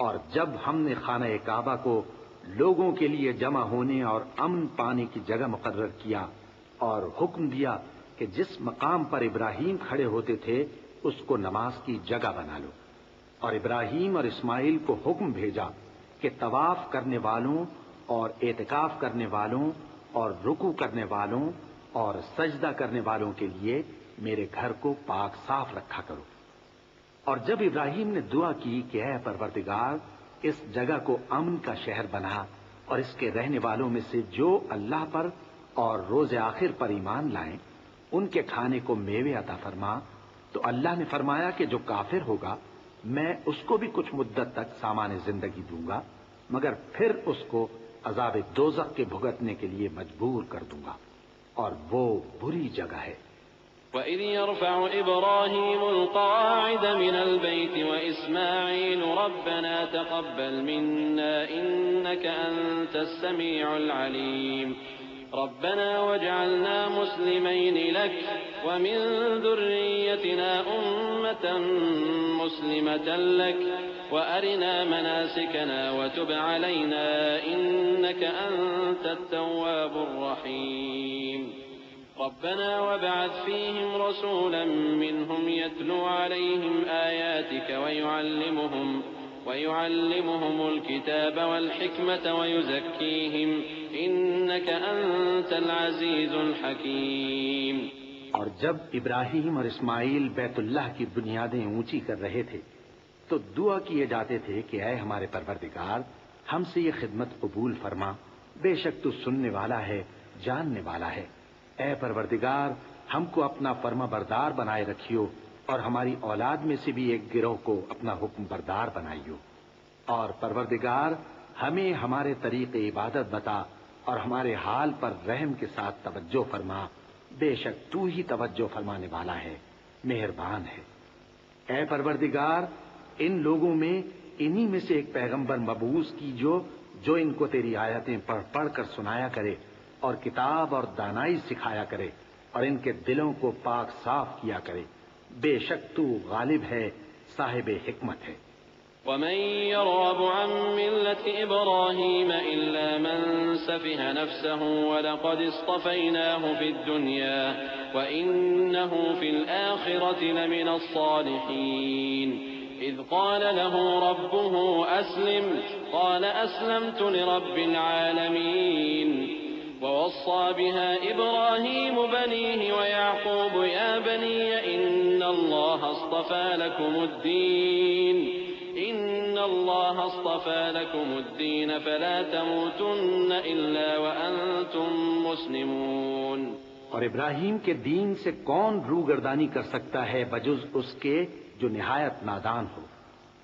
اور جب ہم نے خانہ کعبہ کو لوگوں کے لیے جمع ہونے اور امن پانے کی جگہ مقرر کیا اور حکم دیا کہ جس مقام پر ابراہیم کھڑے ہوتے تھے اس کو نماز کی جگہ بنا لو، اور ابراہیم اور اسماعیل کو حکم بھیجا کہ طواف کرنے والوں اور اعتکاف کرنے والوں اور رکوع کرنے والوں اور سجدہ کرنے والوں کے لیے میرے گھر کو پاک صاف رکھا کرو۔ اور جب ابراہیم نے دعا کی کہ اے پروردگار اس جگہ کو امن کا شہر بنا، اور اس کے رہنے والوں میں سے جو اللہ پر اور روز آخر پر ایمان لائیں ان کے کھانے کو میوے عطا فرما، تو اللہ نے فرمایا کہ جو کافر ہوگا میں اس کو بھی کچھ مدت تک سامان زندگی دوں گا، مگر پھر اس کو عذاب دوزخ کے بھگتنے کے لیے مجبور کر دوں گا، اور وہ بری جگہ ہے۔ وَإِذْ يَرْفَعُ إِبْرَاهِيمُ الْقَوَاعِدَ مِنَ الْبَيْتِ وَإِسْمَاعِيلُ رَبَّنَا تَقَبَّلْ مِنَّا إِنَّكَ أَنتَ السَّمِيعُ الْعَلِيمُ رَبَّنَا وَاجْعَلْنَا مُسْلِمَيْنِ لَكَ وَمِن ذُرِّيَّتِنَا أُمَّةً مُسْلِمَةً لَكَ وَأَرِنَا مَنَاسِكَنَا وَتُبْ عَلَيْنَا إِنَّكَ أَنتَ التَّوَّابُ الرَّحِيمُ ربنا وابعث فيهم رسولا منهم يتلو عليهم آياتك ويعلمهم الكتاب والحكمة ويزكيهم إنك أنت العزيز الحكيم۔ اور جب ابراہیم اور اسماعیل بیت اللہ کی بنیادیں اونچی کر رہے تھے تو دعا کیے جاتے تھے کہ اے ہمارے پروردگار ہم سے یہ خدمت قبول فرما، بے شک تو سننے والا ہے، جاننے والا ہے۔ اے پروردگار ہم کو اپنا فرما بردار بنائے رکھیو، اور ہماری اولاد میں سے بھی ایک گروہ کو اپنا حکم بردار بنائیو، اور پروردگار ہمیں ہمارے طریق عبادت بتا اور ہمارے حال پر رحم کے ساتھ توجہ فرما، بے شک تو ہی توجہ فرمانے والا ہے، مہربان ہے۔ اے پروردگار، ان لوگوں میں انہی میں سے ایک پیغمبر مبعوث کیجو جو ان کو تیری آیتیں پڑھ پڑھ کر سنایا کرے اور کتاب اور دانائی سکھایا کرے اور ان کے دلوں کو پاک صاف کیا کرے، بے شک تو غالب ہے، صاحب حکمت ہے۔ ومن يرغب عن ملة إبراهيم إلا من سفه نفسه ولقد اصطفيناه في الدنيا وإنه في الآخرة لمن الصالحين إذ قال له ربه أسلم قال أسلمت لرب العالمين ووصى بها إبراهيم بنيه ويعقوب يا بني إن الله اصطفى لكم الدين فلا تموتن إلا وأنتم مسلمون۔ اور ابراہیم کے دین سے کون روگردانی کر سکتا ہے بجز اس کے جو نہایت نادان ہو،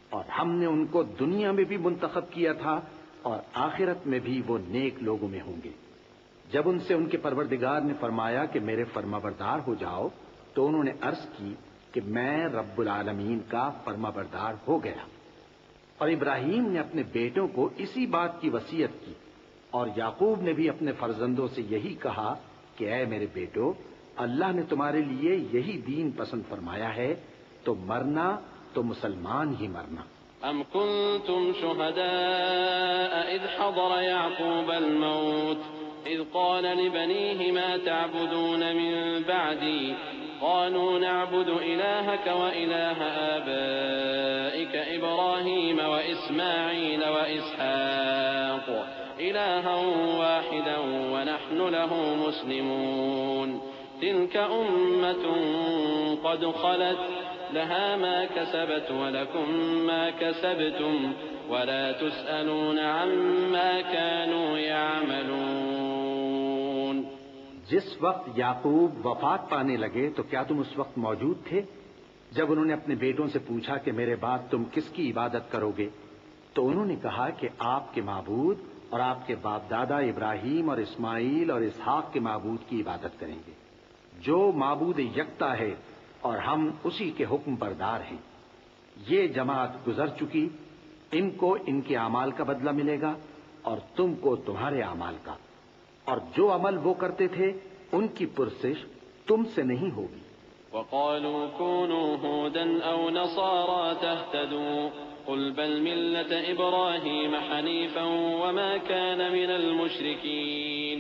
اور ہم نے ان کو دنیا میں بھی منتخب کیا تھا اور آخرت میں بھی وہ نیک لوگوں میں ہوں گے۔ جب ان سے ان کے پروردگار نے فرمایا کہ میرے فرمانبردار ہو جاؤ تو انہوں نے عرض کی کہ میں رب العالمین کا فرمانبردار ہو گیا۔ اور ابراہیم نے اپنے بیٹوں کو اسی بات کی وصیت کی، اور یعقوب نے بھی اپنے فرزندوں سے یہی کہا کہ اے میرے بیٹو، اللہ نے تمہارے لیے یہی دین پسند فرمایا ہے، تو مرنا تو مسلمان ہی مرنا۔ أم كنتم شهداء إذ حضر يعقوب الموت إذ قال لبنيه ما تعبدون من بعدي قالوا نعبد إلهك وإله آبائك إبراهيم وإسماعيل وإسحاق إلها واحدا ونحن له مسلمون تلك أمة قد خلت لها ما كسبت ولكم ما كسبتم ولا تسألون عما كانوا يعملون۔ جس وقت یعقوب وفات پانے لگے تو کیا تم اس وقت موجود تھے جب انہوں نے اپنے بیٹوں سے پوچھا کہ میرے بعد تم کس کی عبادت کرو گے؟ تو انہوں نے کہا کہ آپ کے معبود اور آپ کے باپ دادا ابراہیم اور اسماعیل اور اسحاق کے معبود کی عبادت کریں گے، جو معبود یکتا ہے اور ہم اسی کے حکم بردار ہیں۔ یہ جماعت گزر چکی، ان کو ان کے اعمال کا بدلہ ملے گا اور تم کو تمہارے اعمال کا، اور جو عمل وہ کرتے تھے ان کی پرسش تم سے نہیں ہوگی۔ وقالوا كونوا هودا أو نصارى تهتدوا قل بل ملة إبراهيم حنيفا وما كان من المشركين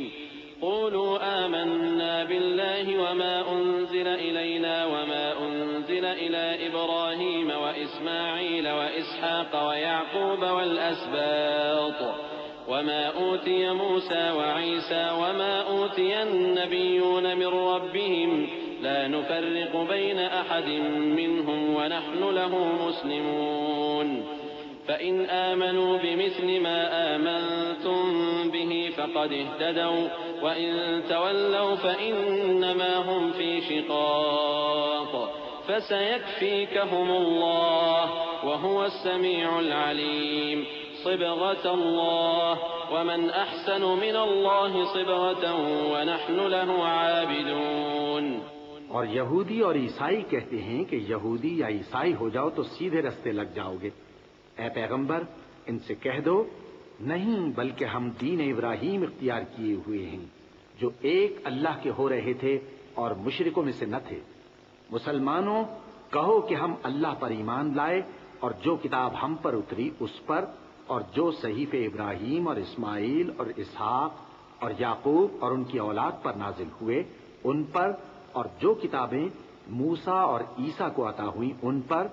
قولوا آمنا بالله وما أنزل إلينا وما أنزل إلى إبراهيم وإسماعيل وإسحاق ويعقوب والأسباط وما أوتي موسى وعيسى وما أوتي النبيون من ربهم لا نفرق بين أحد منهم ونحن له مسلمون فإن آمنوا بمثل ما آمنتم به فقد اهتدوا وإن تولوا فإنما هم في شقاق فسيكفيكهم الله وهو السميع العليم صبغة الله ومن أحسن من الله صبغة ونحن له عابدون۔ اور یہودی اور عیسائی کہتے ہیں کہ یہودی یا عیسائی ہو جاؤ تو سیدھے رستے لگ جاؤ گے۔ اے پیغمبر، ان سے کہہ دو نہیں، بلکہ ہم دین ابراہیم اختیار کیے ہوئے ہیں جو ایک اللہ کے ہو رہے تھے اور مشرکوں میں سے نہ تھے۔ مسلمانوں، کہو کہ ہم اللہ پر ایمان لائے اور جو کتاب ہم پر اتری اس پر، اور جو صحیفے ابراہیم اور اسماعیل اور اسحاق اور یعقوب اور ان کی اولاد پر نازل ہوئے ان پر، اور جو کتابیں موسیٰ اور عیسیٰ کو عطا ہوئیں ان پر،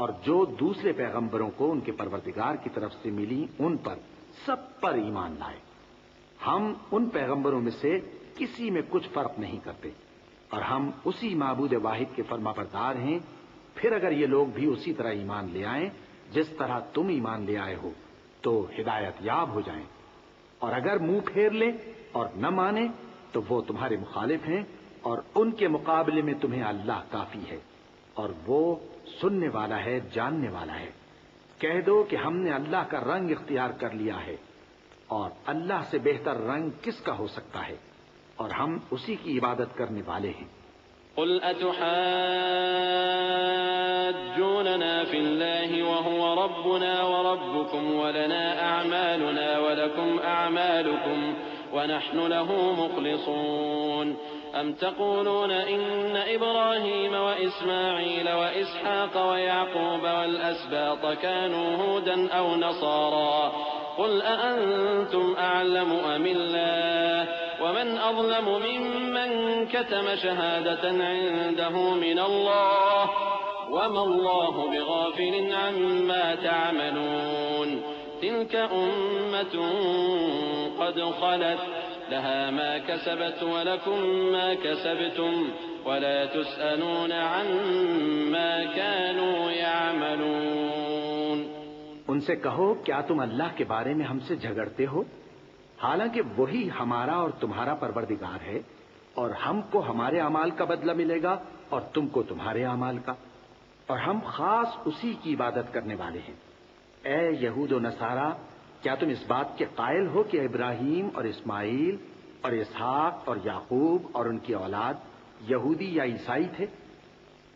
اور جو دوسرے پیغمبروں کو ان کے پروردگار کی طرف سے ملی ان پر، سب پر ایمان لائے۔ ہم ان پیغمبروں میں سے کسی میں کچھ فرق نہیں کرتے، اور ہم اسی معبود واحد کے فرمانبردار ہیں۔ پھر اگر یہ لوگ بھی اسی طرح ایمان لے آئیں جس طرح تم ایمان لے آئے ہو تو ہدایت یاب ہو جائیں، اور اگر منہ پھیر لیں اور نہ مانیں تو وہ تمہارے مخالف ہیں، اور ان کے مقابلے میں تمہیں اللہ کافی ہے، اور وہ سننے والا ہے، جاننے والا ہے۔ کہہ دو کہ ہم نے اللہ کا رنگ اختیار کر لیا ہے، اور اللہ سے بہتر رنگ کس کا ہو سکتا ہے، اور ہم اسی کی عبادت کرنے والے ہیں۔ قل أتحاجوننا في الله وهو ربنا وربكم ولنا أعمالنا ولكم أعمالكم ونحن له مخلصون أم تقولون إن إبراهيم وإسماعيل وإسحاق ويعقوب والأسباط كانوا هودا أو نصارى قل أأنتم أعلم أم الله ومن أظلم ممن كتم شهادة عنده من الله وما الله بغافل عما تعملون تلك أمة قد خلت لها ما كسبت ولكم ما كسبتم ولا تسألون عما كانوا يعملون۔ ان سے کہو کیا تم اللہ کے بارے میں ہم سے جھگڑتے ہو، حالانکہ وہی ہمارا اور تمہارا پروردگار ہے، اور ہم کو ہمارے اعمال کا بدلہ ملے گا اور تم کو تمہارے اعمال کا، اور ہم خاص اسی کی عبادت کرنے والے ہیں۔ اے یہود و نصارا، کیا تم اس بات کے قائل ہو کہ ابراہیم اور اسماعیل اور اسحاق اور یعقوب اور ان کی اولاد یہودی یا عیسائی تھے؟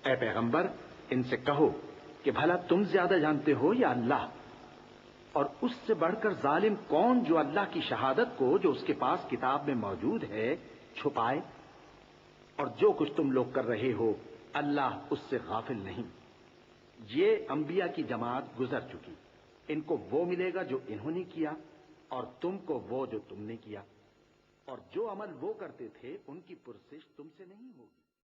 اے پیغمبر، ان سے کہو کہ بھلا تم زیادہ جانتے ہو یا اللہ؟ اور اس سے بڑھ کر ظالم کون جو اللہ کی شہادت کو جو اس کے پاس کتاب میں موجود ہے چھپائے؟ اور جو کچھ تم لوگ کر رہے ہو اللہ اس سے غافل نہیں۔ یہ انبیاء کی جماعت گزر چکی، ان کو وہ ملے گا جو انہوں نے کیا، اور تم کو وہ جو تم نے کیا، اور جو عمل وہ کرتے تھے ان کی پرسش تم سے نہیں ہوگی۔